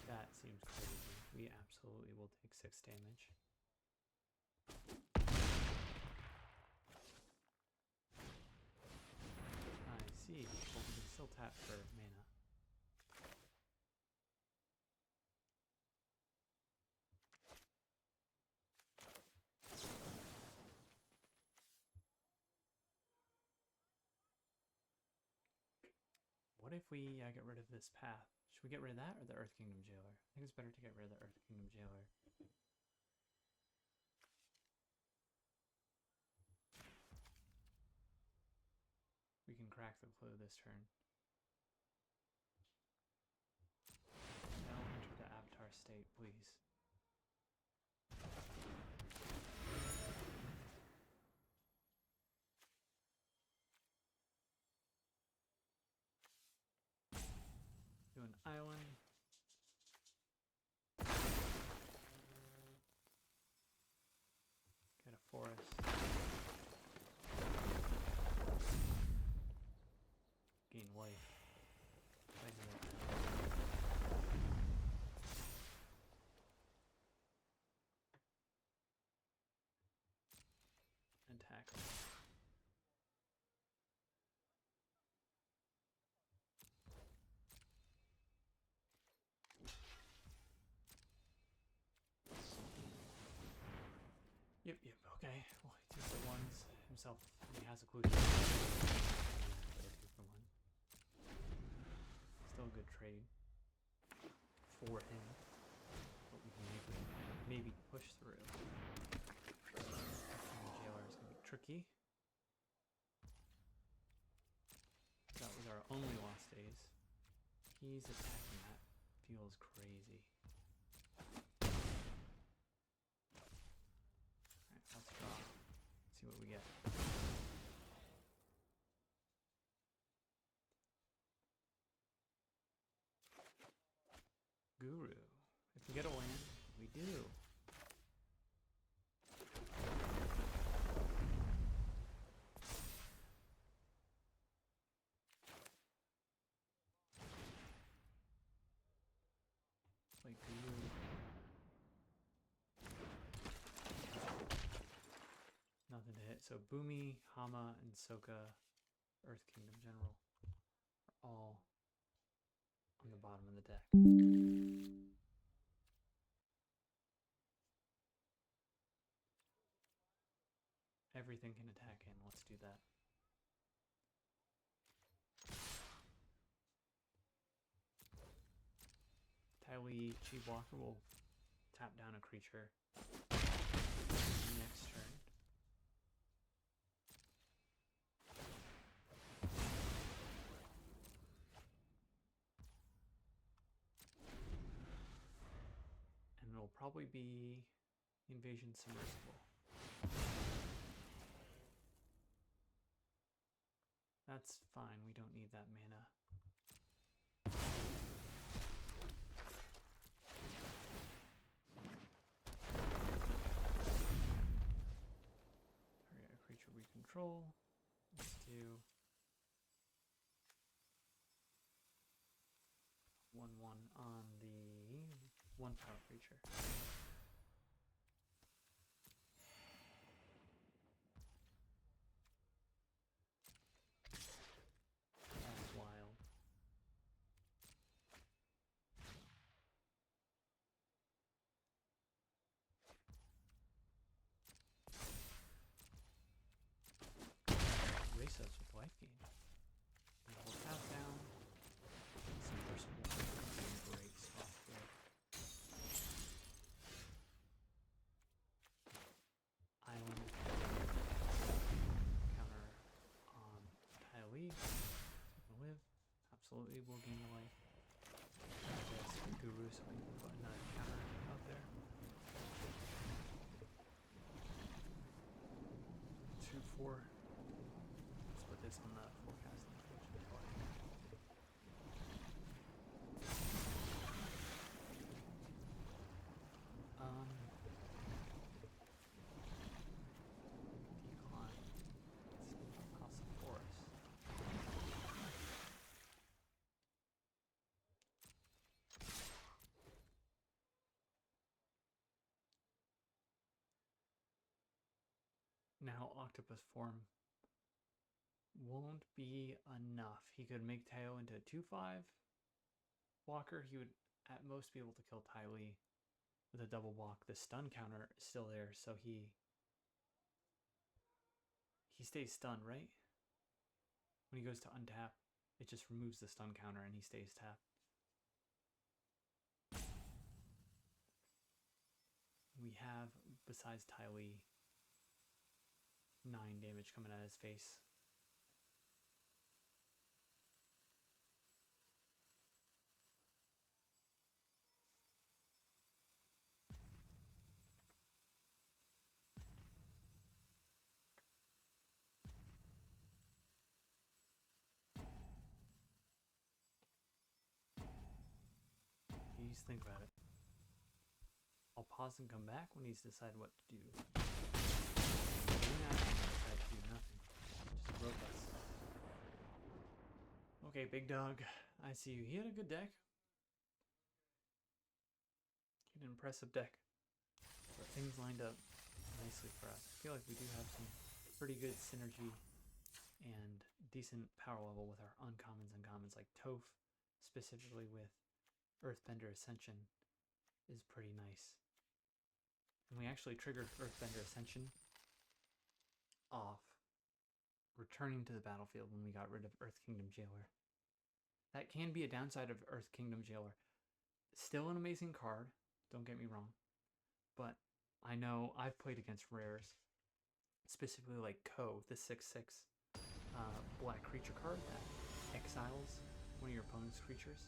That seems crazy. We absolutely will take 6 damage. I see. But we can still tap for mana. What if we get rid of this path? Should we get rid of that or the Earth Kingdom Jailer? I think it's better to get rid of the Earth Kingdom Jailer. We can crack the clue this turn. Now enter the Avatar state, please. Do an island. Get a forest. Gain life. Attack. Yep, okay. Well, he 2 for 1s himself. He has a clue. 2 for 1. Still a good trade for him. But we can maybe push through. Jailer is going to be tricky. That was our only lost days. He's attacking that. Feels crazy. Alright, let's draw. See what we get. Guru. If we get a land, we do. Play Guru. Nothing to hit. So Boomy, Hama, and Soka, Earth Kingdom General, are all on the bottom of the deck. Everything can attack in. Let's do that. TLA Chi Walker will tap down a creature next turn. And it'll probably be Invasion Submersible. That's fine, we don't need that mana. Target a creature we control. Let's do 1/1 on the 1 power creature. That's wild. Race us with life gain. And we'll tap down. Submersible. Great stuff here. Island. Counter on TLA. Live. Absolutely, we'll gain the life. Yes, Guru, so we can put another counter out there. 2/4. Let's put this on the forecast. Decline. It's across the forest. Now octopus form won't be enough. He could make Teo into a 2/5 blocker. He would at most be able to kill Ty Lee with a double block. The stun counter is still there, so he stays stunned, right? When he goes to untap, it just removes the stun counter and he stays tapped. We have, besides Ty Lee, 9 damage coming out of his face. Please think about it. I'll pause and come back when he's decided what to do. Just broke us. Okay, big dog. I see you. He had a good deck. He had an impressive deck. But things lined up nicely for us. I feel like we do have some pretty good synergy and decent power level with our uncommons and commons, like Toph, specifically with Earthbender Ascension, is pretty nice. And we actually triggered Earthbender Ascension off returning to the battlefield when we got rid of Earth Kingdom Jailer. That can be a downside of Earth Kingdom Jailer. Still an amazing card, don't get me wrong, but I know I've played against rares, specifically like Ko, the 6/6 black creature card that exiles one of your opponent's creatures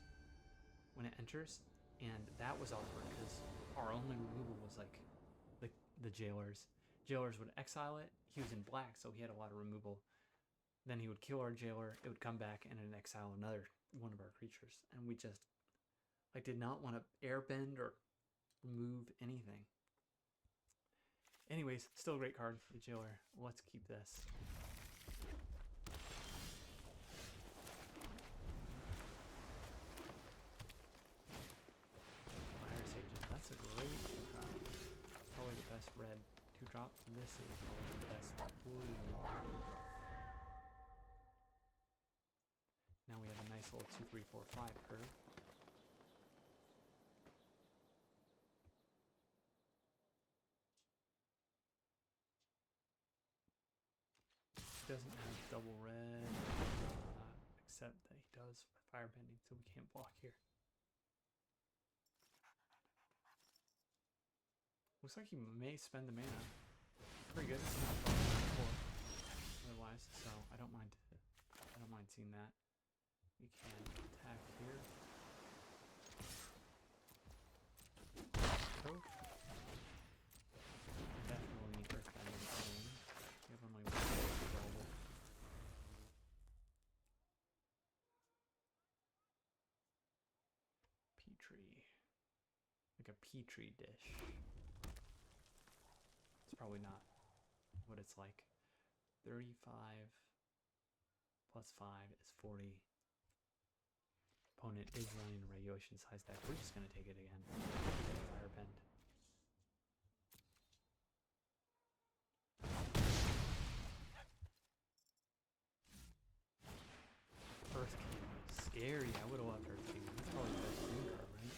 when it enters, and that was awkward because our only removal was like the jailers. Jailers would exile it. He was in black, so he had a lot of removal. Then he would kill our jailer. It would come back and then exile another one of our creatures, and we just did not want to airbend or remove anything. Anyways, still a great card, the jailer. Let's keep this. That's a great 2-drop. Probably the best red 2-drop. This is probably the best blue. Now we have a nice little 2, 3, 4, 5 curve. He doesn't have double red, except that he does firebending, so we can't block here. Looks like he may spend the mana. Pretty good. It's not otherwise, so I don't mind seeing that. We can attack here. Cool. Definitely need Earthbending. We have only one available. Petri. Like a Petri dish. It's probably not what it's like. 35 plus 5 is 40. Opponent is running a regulation size deck. We're just going to take it again. Firebend. Earth Kingdom. Scary. I would have loved Earth Kingdom. That's probably the best green card, right?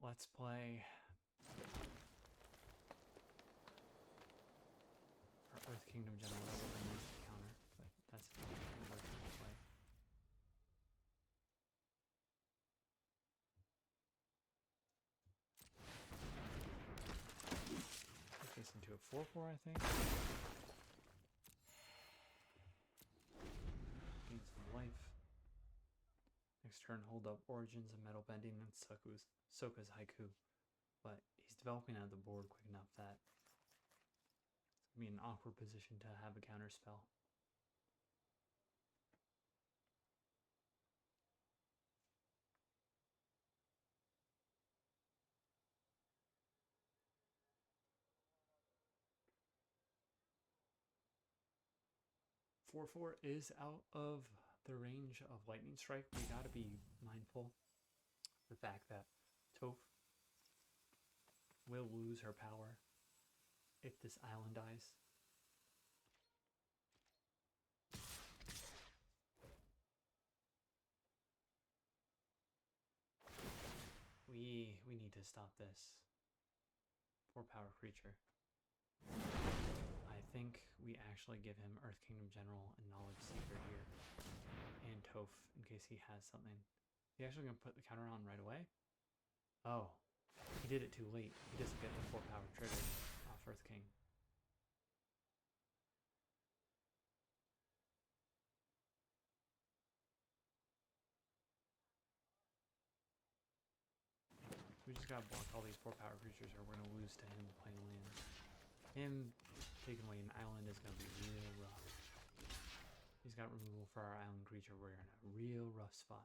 Let's play our Earth Kingdom General. That's a nice counter, but that's not what we're trying to play. Take this into a 4/4, I think. Gain some life. Next turn, hold up Origins and Metal Bending and Soka's Haiku. But he's developing out of the board quick enough that it's going to be an awkward position to have a counter spell. Four is out of the range of Lightning Strike. We got to be mindful of the fact that Toph will lose her power. if this island dies. We need to stop this. 4-power creature. I think we actually give him Earth Kingdom General and Knowledge Seeker here. And Toph, in case he has something. He actually gonna put the counter on right away? Oh, he did it too late. He doesn't get the 4-power trigger off Earth King. We just gotta block all these 4-power creatures or we're gonna lose to him playing lands. Him taking away an island is gonna be real rough. He's got removal for our island creature. We're in a real rough spot.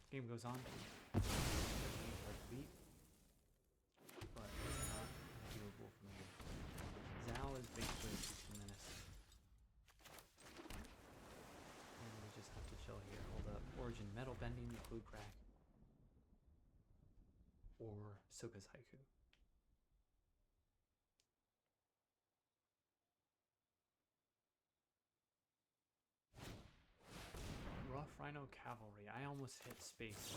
Game goes on. Hard to beat, but it's not doable from here. Zal is basically a menace. And we just have to chill here. Hold up. Origin Metal Bending, the Clue Crack, or Soka's Haiku. Rough Rhino Cavalry. I almost hit space.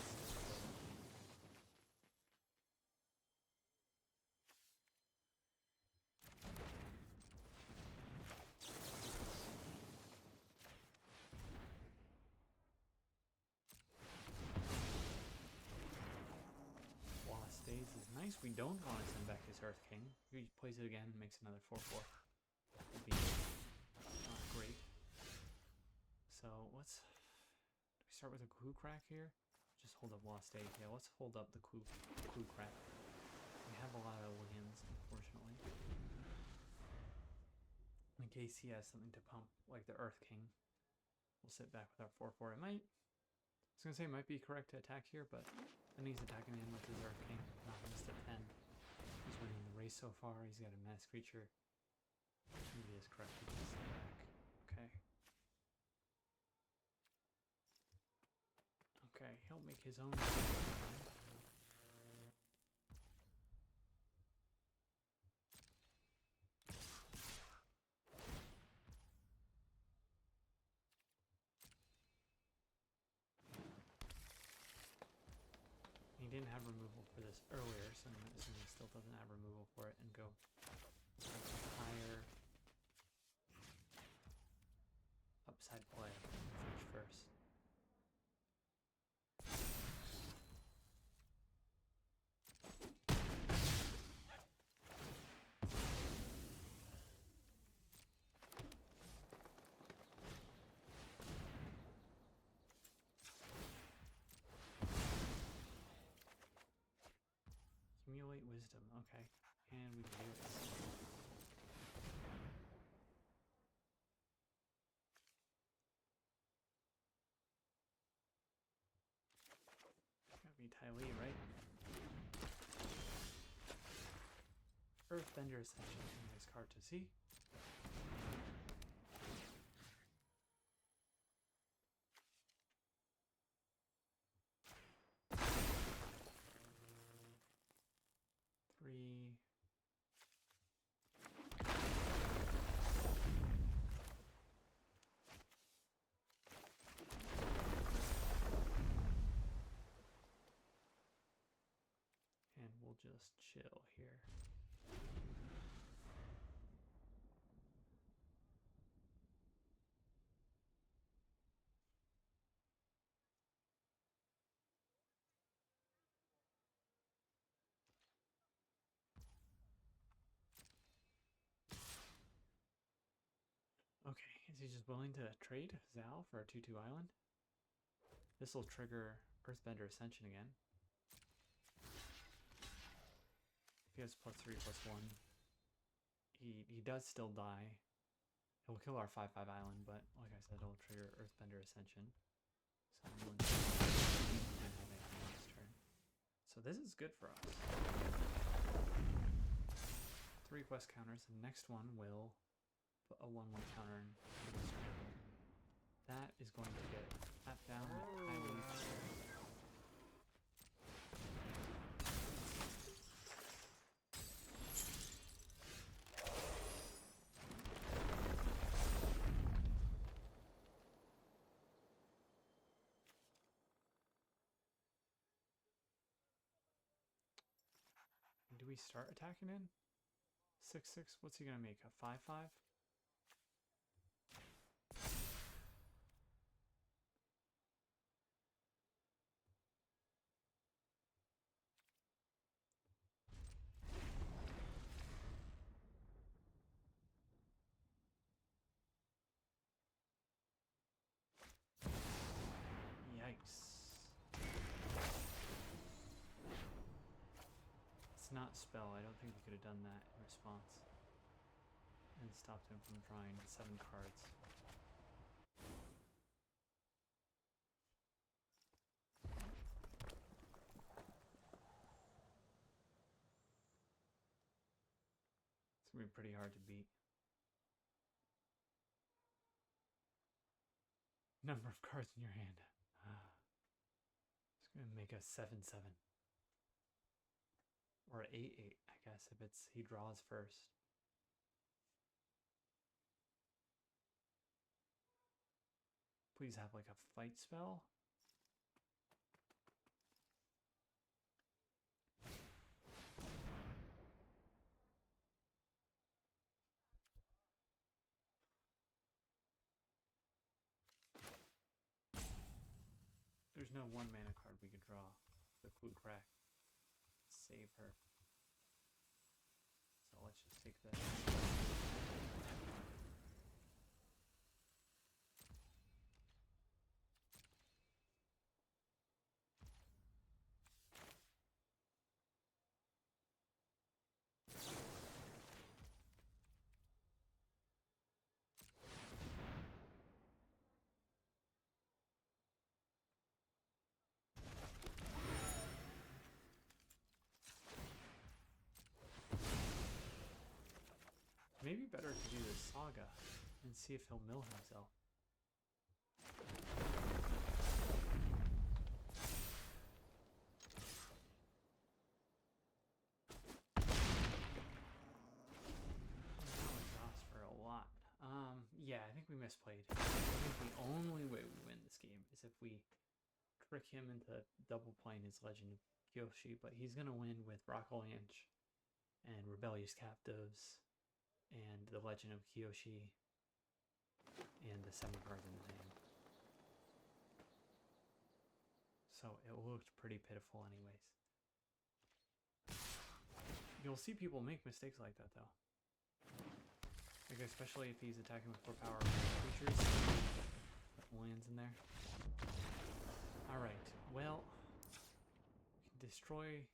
Lost Days is nice. We don't want to send back his Earth King. He plays it again and makes another 4/4. That would be not great. So let's... Do we start with a Clue Crack here? Just hold up Lost Days. Yeah, let's hold up the Clue Crack. We have a lot of lands, unfortunately. In case he has something to pump, like the Earth King. We'll sit back with our 4/4. I was gonna say it might be correct to attack here, but then he's attacking in with his Earth King, knocking us to 10. He's winning the race so far. He's got a mass creature. Maybe it is correct to just sit back. Okay. Okay, he'll make his own. He didn't have removal for this earlier, so I'm assuming he still doesn't have removal for it and go higher upside play. Finish first. Accumulate wisdom, okay. And we can do it. Gotta be TLA, right? Earthbender Ascension, nice card to see. Three. And we'll just chill here. Okay, is he just willing to trade Zal for a 2/2 island? This will trigger Earthbender Ascension again. If he has +3/+1, he does still die. He'll kill our 5/5 island, but like I said, it'll trigger Earthbender Ascension. So I'm willing to didn't have anything this turn. So this is good for us. 3 quest counters. The next one will put a 1/1 counter in this round. That is going to get tapped down with we start attacking in? 6/6. What's he gonna make? A 5/5? Yikes. It's not spell. I don't think we could have done that in response. And stopped him from drawing 7 cards. It's gonna be pretty hard to beat. Number of cards in your hand. It's gonna make a 7/7. Or 8/8, I guess, if it's he draws first. Please have like a fight spell. There's no 1 mana card we could draw. The Clue Crack. Save her. So let's just take that. Maybe better to do the Saga and see if he'll mill himself. Exhaust for a lot. Yeah, I think we misplayed. I think the only way we win this game is if we trick him into double playing his Legend of Kyoshi, but he's gonna win with Rocklanch and Rebellious Captives and the Legend of Kyoshi and the 7 cards in his hand. So it looked pretty pitiful anyways. You'll see people make mistakes like that though. Like especially if he's attacking with 4 power creatures. Lands in there. Alright, well, we can destroy.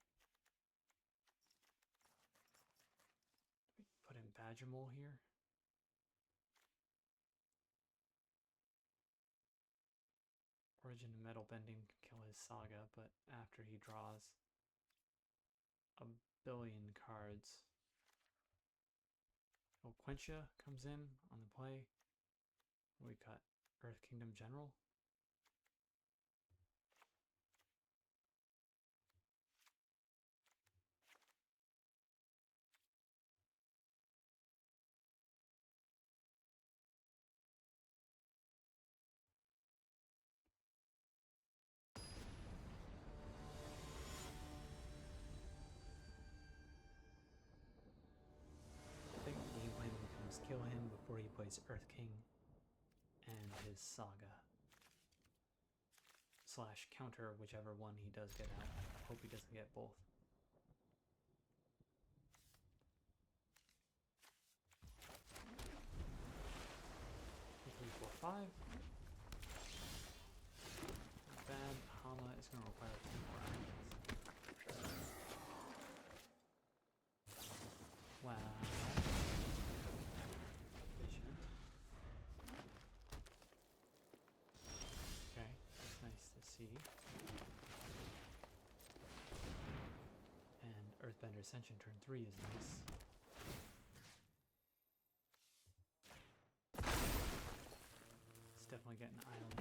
Put in Badgermole here. Origin of Metal Bending can kill his Saga, but after he draws a billion cards. Oh, Quencha comes in on the play. We cut Earth Kingdom General. I think the game plan becomes kill him before he plays Earth King and his Saga. / counter whichever one he does get out. I hope he doesn't get both. 3, 4, 5. Bad. Hama is going to require 2 more items. Wow. Efficient. Okay, that's nice to see. And Earthbender Ascension turn 3 is nice. It's definitely getting island.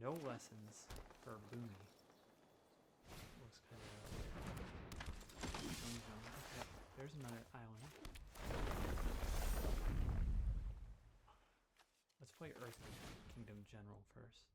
No lessons for Boomy. Looks kind of okay, there's another island. Let's play Earth Kingdom General first.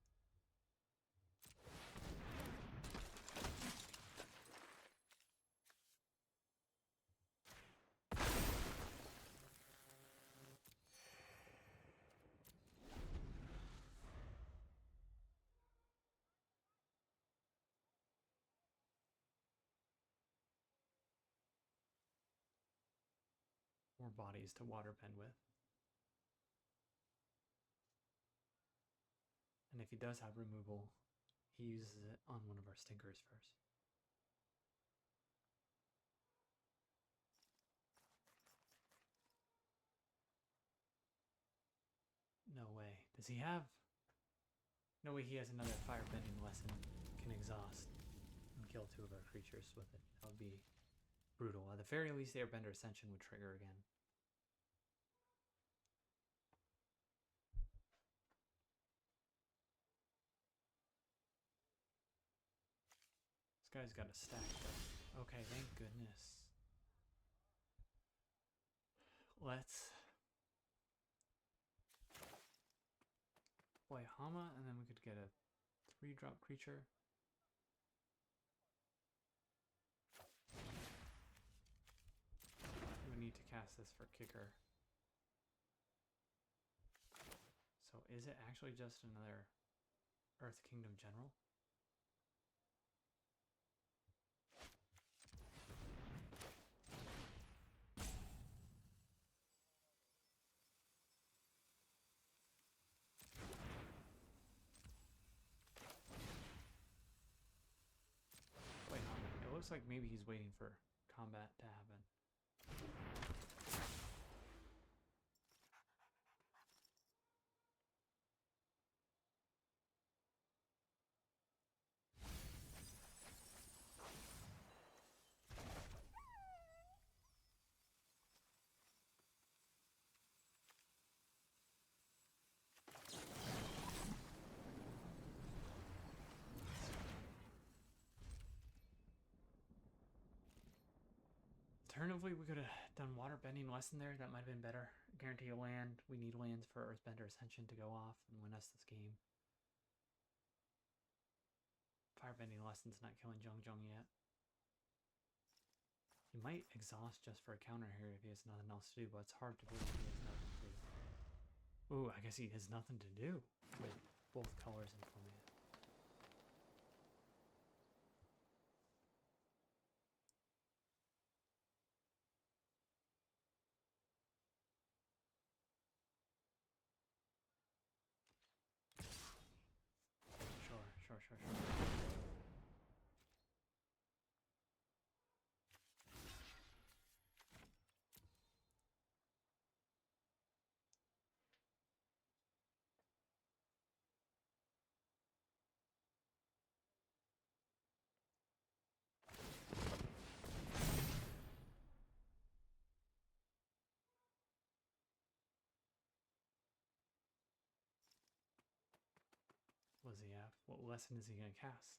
bodies to waterbend with. And if he does have removal, he uses it on one of our stinkers first. No way. Does he have... No way he has another firebending lesson. Can exhaust and kill 2 of our creatures with it. That would be brutal. At the very least, the Airbender Ascension would trigger again. This guy's got a stack though. Okay, thank goodness. Let's play Hama, and then we could get a 3-drop creature. We need to cast this for kicker. So is it actually just another Earth Kingdom General? Wait, it looks like maybe he's waiting for combat to happen. Alternatively, we could have done waterbending lesson there. That might have been better. Guarantee a land. We need lands for Earthbender Ascension to go off and win us this game. Firebending lesson's not killing Jung yet. He might exhaust just for a counter here if he has nothing else to do, but it's hard to believe he has nothing to do. Ooh, I guess he has nothing to do with both colors in format. Sure. What does he have? What lesson is he going to cast?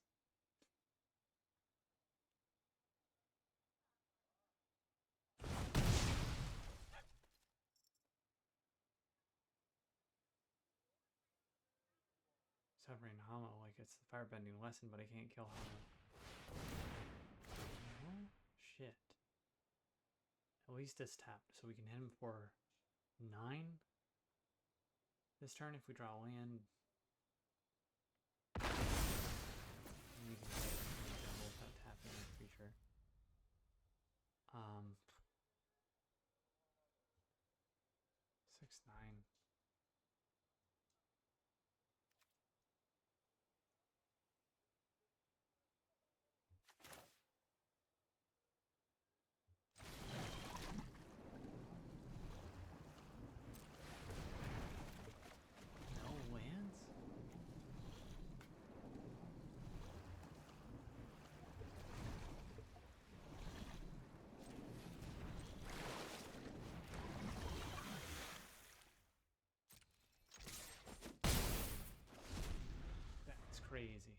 Severing Hama like it's the firebending lesson, but I can't kill Hama. Oh, shit. At least it's tapped, so we can hit him for 9 this turn if we draw land. And we can hit him without tapping a creature. 6/9. No lands? That's crazy.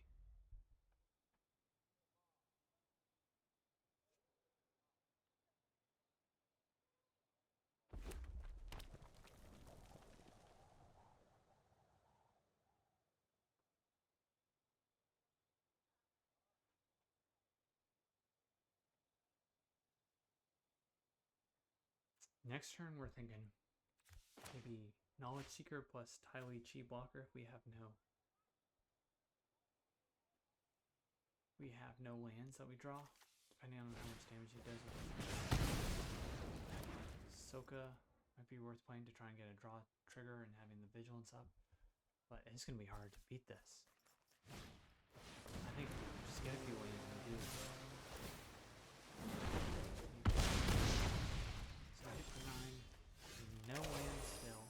Next turn, we're thinking maybe Knowledge Seeker plus TLA Chi Blocker if we have no lands that we draw, depending on how much damage he does with it. Ahsoka might be worth playing to try and get a draw trigger and having the vigilance up. But it's going to be hard to beat this. I think just get a few wins and do it. So hit the 9. No land still.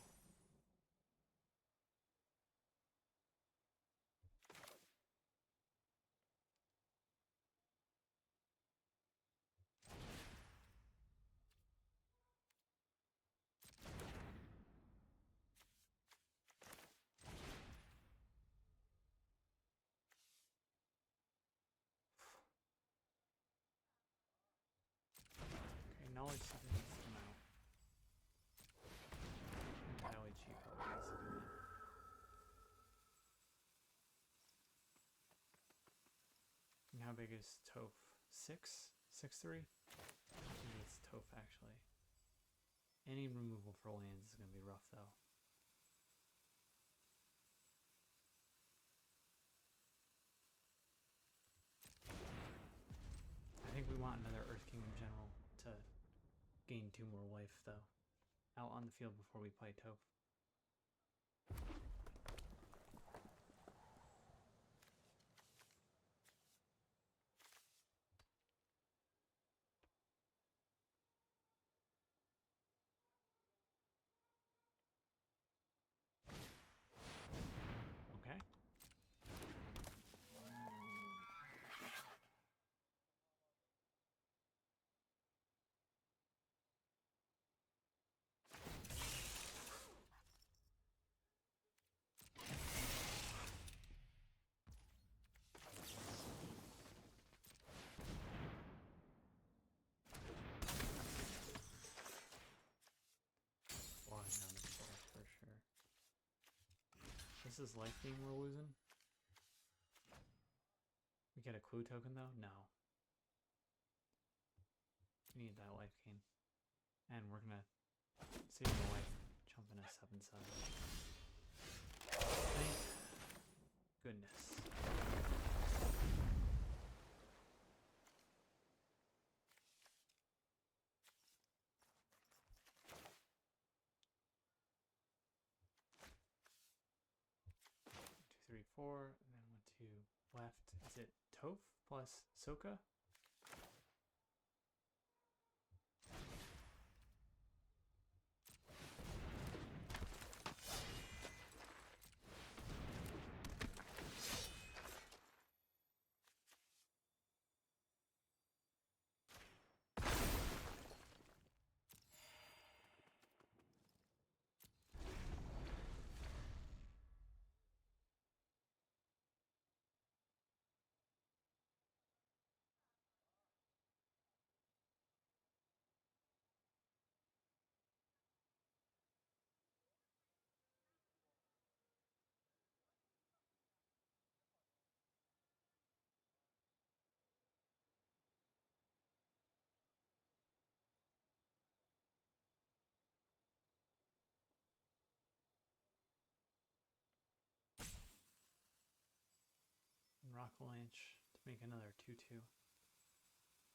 Okay, knowledge seeker needs to come out. Entirely cheap probably needs to do that. And how big is Toph? 6? 6'3"? I think it's Toph actually. Any removal for lands is going to be rough though. I think we want another Earth Kingdom General to gain 2 more life though. Out on the field before we play Toph. Okay. For sure. This is life gain we're losing. We get a clue token though? No. We need that life gain. And we're gonna save the life, jump in a 7/7. Thank goodness. Two, 3, 4, and then 1, 2 left. Is it Toph plus Soka? And Rock Avalanche to make another 2/2.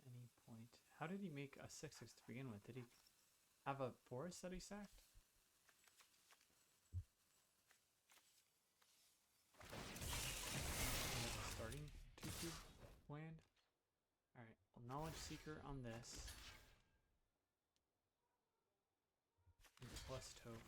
Any point. How did he make a 6/6 to begin with? Did he have a forest that he sacked? Starting 2/2 land. Alright, well, Knowledge Seeker on this. And plus Toph.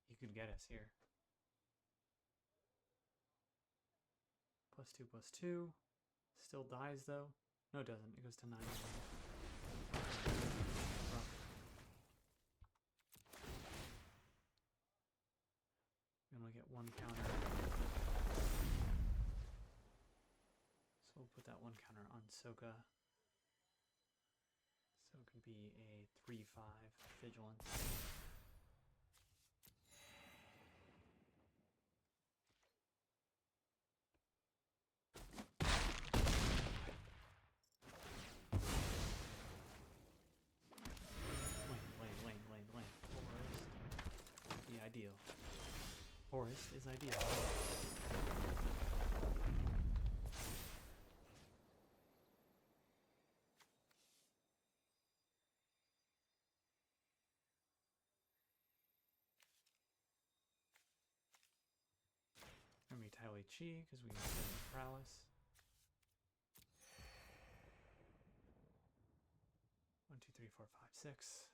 You could get us here. +2/+2. Still dies though. No, it doesn't. It goes to 9. I'm gonna get 1 counter. So we'll put that 1 counter on Soka. So it could be a 3/5 vigilance. forest is ideal. Gonna be TLA because we have prowess. 1, 2, 3, 4, 5, 6.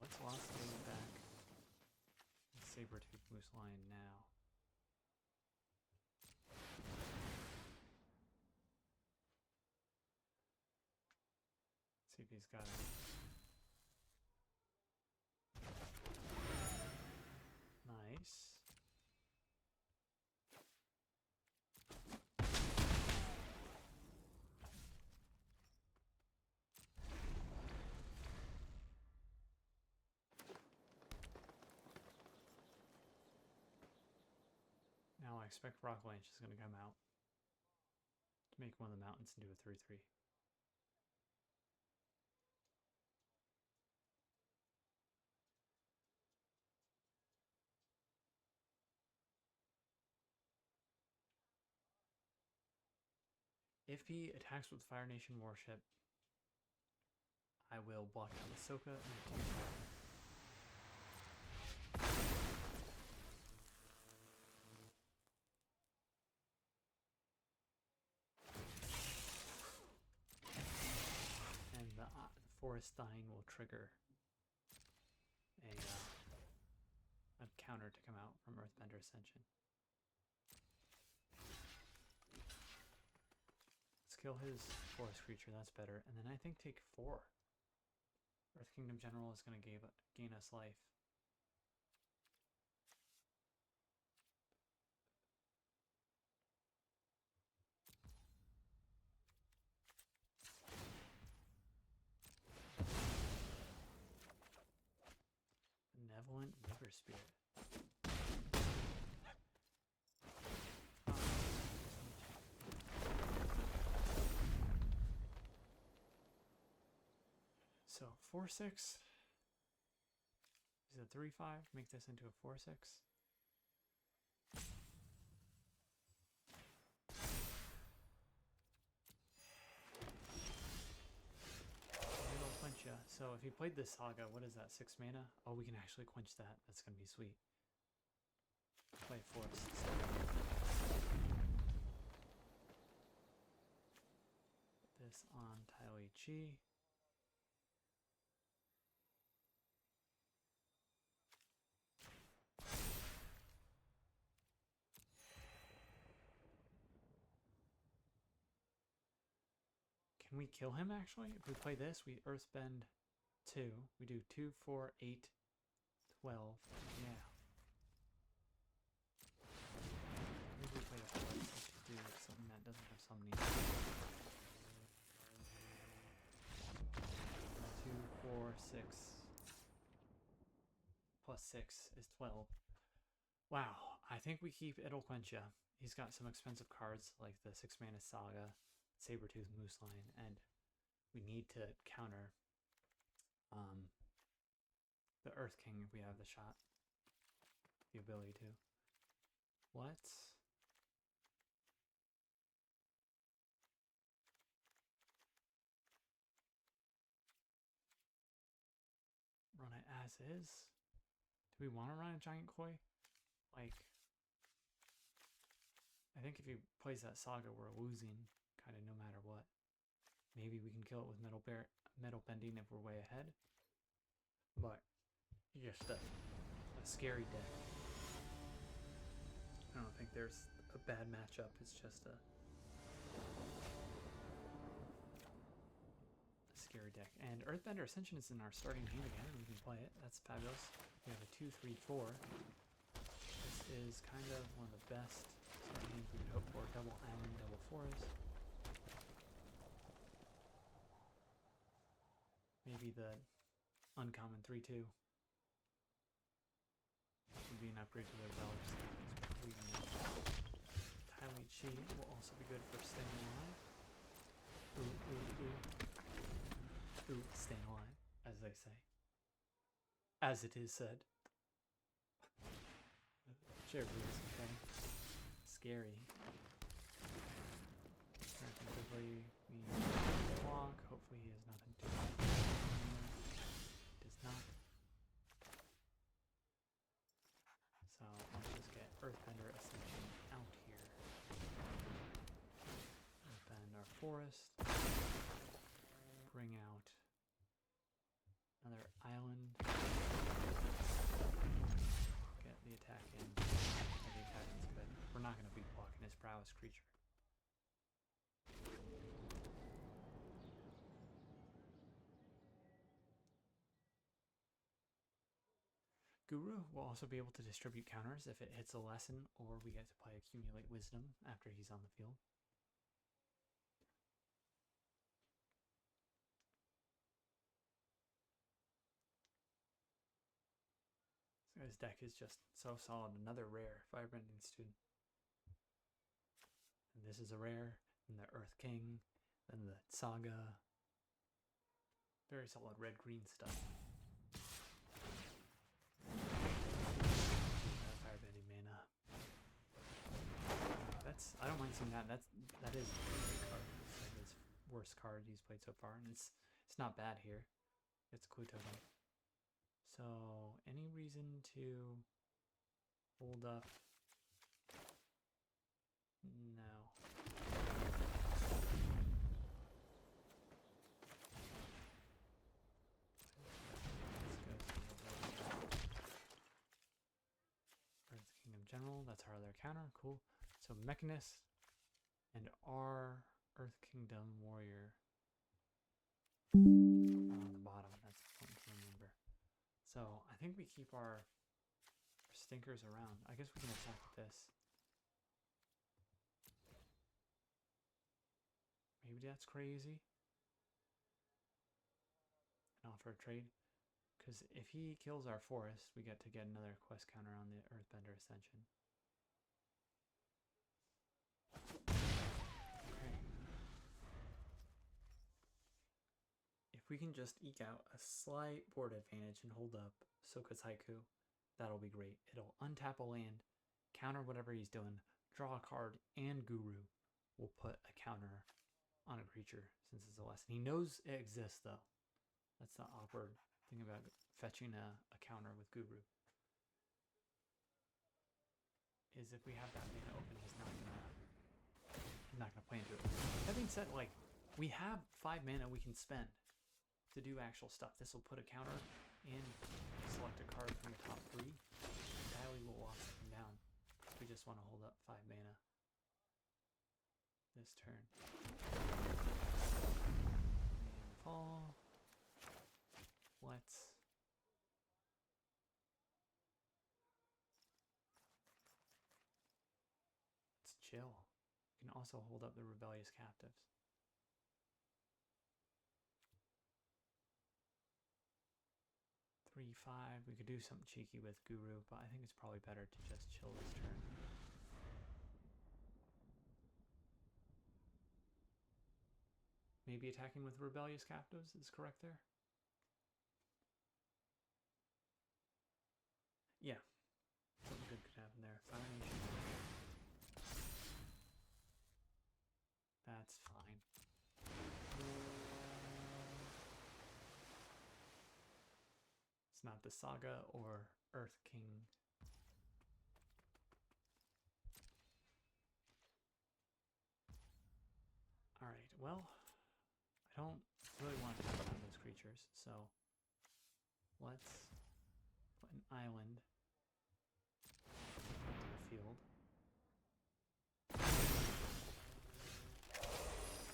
Let's lost getting back the saber-tooth moose lion now. See if he's got it. Nice. Now I expect Rock Lynch is going to come out to make one of the mountains into a 3-3. If he attacks with Fire Nation Warship, I will block out the Soka and the Forest Dying will trigger a counter to come out from Earthbender Ascension. Let's kill his forest creature, that's better. And then I think take 4. Earth Kingdom General is going to gain us life. Benevolent River Spirit. So 4-6. Is it 3-5? Make this into a 4-6. It'll quench ya. So if he played this Saga, what is that? 6 mana? Oh, we can actually quench that. That's gonna be sweet. Play Forest. Put this on TLA. Can we kill him actually? If we play this, we Earthbend 2. We do 2, 4, 8, 12. Yeah. Maybe we play that. Let's do something that doesn't have summoning. 2, 4, 6. Plus 6 is 12. Wow. I think we keep It'll Quench Ya. He's got some expensive cards like the 6 mana Saga, Saber-tooth Moose Lion, and we need to counter the Earth King if we have the shot, the ability to. Let's run it as is. Do we want to run a Giant Koi? Like, I think if he plays that Saga, we're losing kind of no matter what. Maybe we can kill it with metal bending if we're way ahead. But just a scary deck. I don't think there's a bad matchup. It's just a scary deck. And Earthbender Ascension is in our starting hand again, and we can play it. That's fabulous. We have a 2-3-4. This is kind of one of the best starting hands we could hope for. Double island, double forest. Maybe the uncommon 3-2 would be an upgrade to their Valor. TLA Chi will also be good for staying alive. Ooh, staying alive, as they say. As it is said. Sure, please, okay. Scary. Quickly, we block. Hopefully he has nothing to do. Does not. So let's just get Earthbender Ascension out here. Earthbend our forest. Bring out another island. Get the attack in. The attack is good. We're not going to be blocking his prowess creature. Guru will also be able to distribute counters if it hits a lesson, or we get to play Accumulate Wisdom after he's on the field. So his deck is just so solid. Another rare Firebending Student. And this is a rare, and the Earth King, then the Saga. Very solid red-green stuff. Firebending mana. I don't mind seeing that. That is a great card. It's like his worst card he's played so far, and it's not bad here. It's Clue Token. So any reason to hold up? No. Earth Kingdom General, that's our other counter, cool. So Mechanist and our Earth Kingdom Warrior on the bottom, that's important to remember. So I think we keep our stinkers around. I guess we can attack with this. Maybe that's crazy. And offer a trade. Because if he kills our forest, we get to get another quest counter on the Earthbender Ascension. Okay. If we can just eke out a slight board advantage and hold up Soka's Haiku, that'll be great. It'll untap a land, counter whatever he's doing, draw a card, and Guru will put a counter on a creature since it's a lesson. He knows it exists, though. That's the awkward thing about fetching a counter with Guru. Is if we have that mana open, he's not gonna play into it. That being said, like, we have 5 mana we can spend to do actual stuff. This will put a counter and select a card from the top 3. Entirely will walk them down. We just want to hold up 5 mana this turn. And fall. Let's chill. You can also hold up the rebellious captives. Three, 5. We could do something cheeky with Guru, but I think it's probably better to just chill this turn. Maybe attacking with rebellious captives is correct there. Yeah, something good could happen there. Fire Nation. That's fine. It's not the Saga or Earth King. Alright, well, I don't really want to take on those creatures, so let's put an island into the field.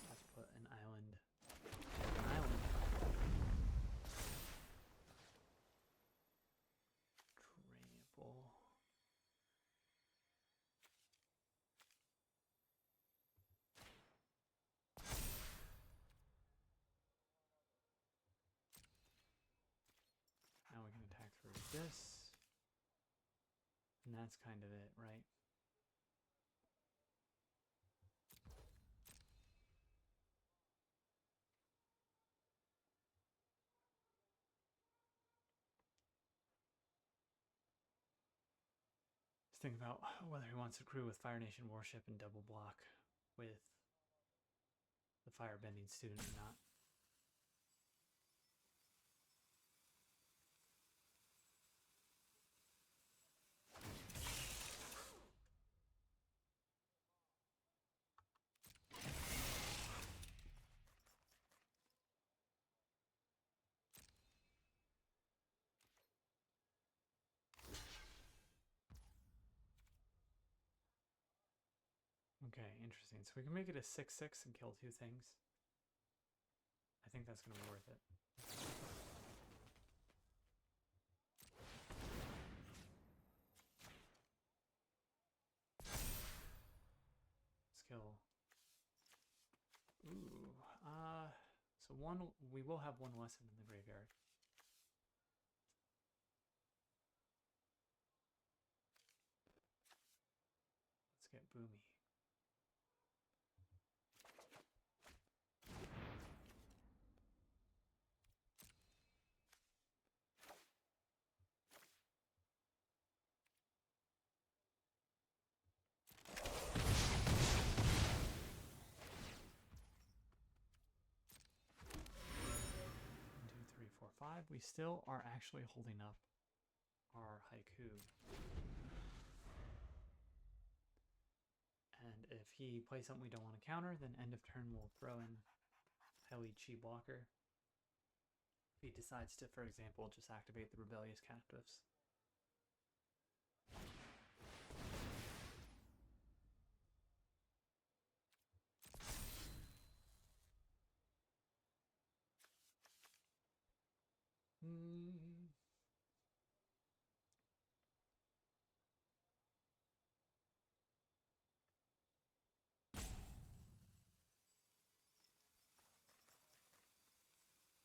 Let's put an island this. And that's kind of it, right? Just think about whether he wants to crew with Fire Nation Warship and double block with the Firebending student or not. Okay, interesting. So we can make it a 6/6 and kill 2 things. I think that's going to be worth it. Let's kill. Ooh, so we will have 1 lesson in the graveyard. Let's get Boomy. We still are actually holding up our haiku. And if he plays something we don't want to counter, then end of turn we'll throw in Heli Chi blocker. If he decides to, for example, just activate the Rebellious Captives.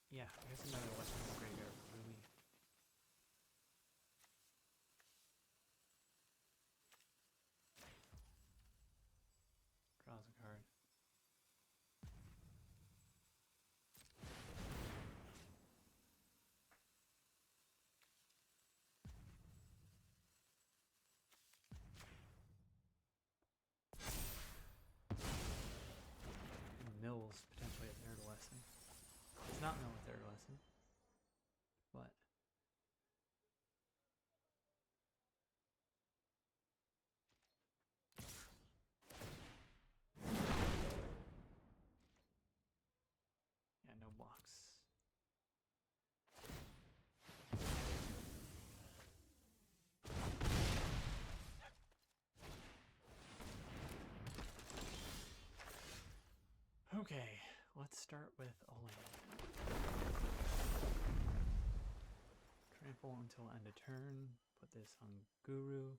Yeah, I guess another weapon in the graveyard for Boomy. Draws a card. Mills potentially a 3rd lesson. It's not Mill a 3rd lesson, but yeah, no blocks. Okay, let's start with a land. Trample until end of turn. Put this on Guru.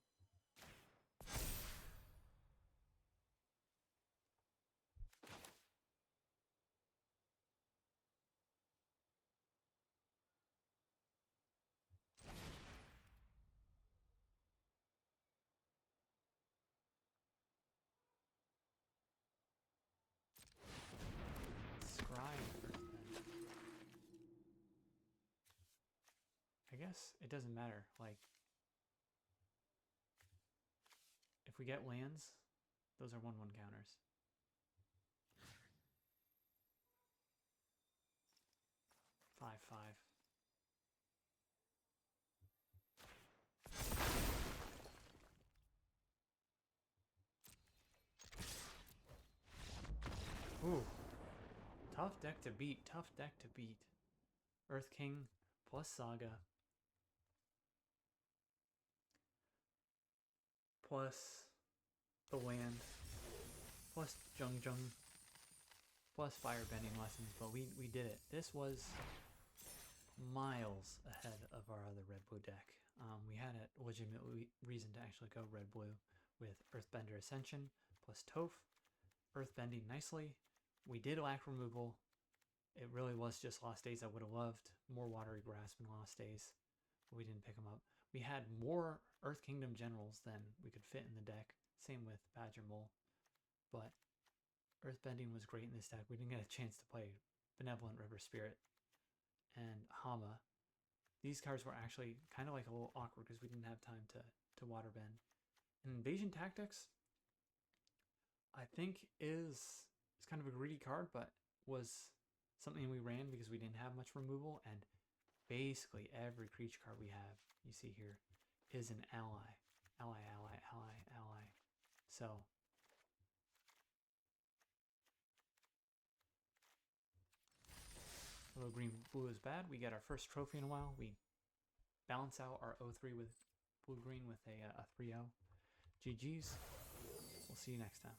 I guess it doesn't matter. Like, if we get lands, those are 1/1 counters. 5/5. Ooh. Tough deck to beat. Tough deck to beat. Earth King plus Saga. Plus the land. Plus Jung Jung. Plus Firebending lessons. But we did it. This was miles ahead of our other red-blue deck. We had a legitimate reason to actually go red-blue with Earthbender Ascension plus Toph. Earthbending nicely. We did lack removal. It really was just Lost Days I would have loved. More Watery Grasp in Lost Days. but we didn't pick them up. We had more Earth Kingdom generals than we could fit in the deck. Same with Badger Mole. But Earthbending was great in this deck. We didn't get a chance to play Benevolent River Spirit and Hama. These cards were actually kind of like a little awkward because we didn't have time to waterbend. And Invasion Tactics, I think is kind of a greedy card, but was something we ran because we didn't have much removal, and basically every creature card we have, you see here, is an ally. Ally, ally, ally, ally. So although green blue is bad, we get our first trophy in a while. We balance out our 0-3 with blue green with a 3-0. GG's. We'll see you next time.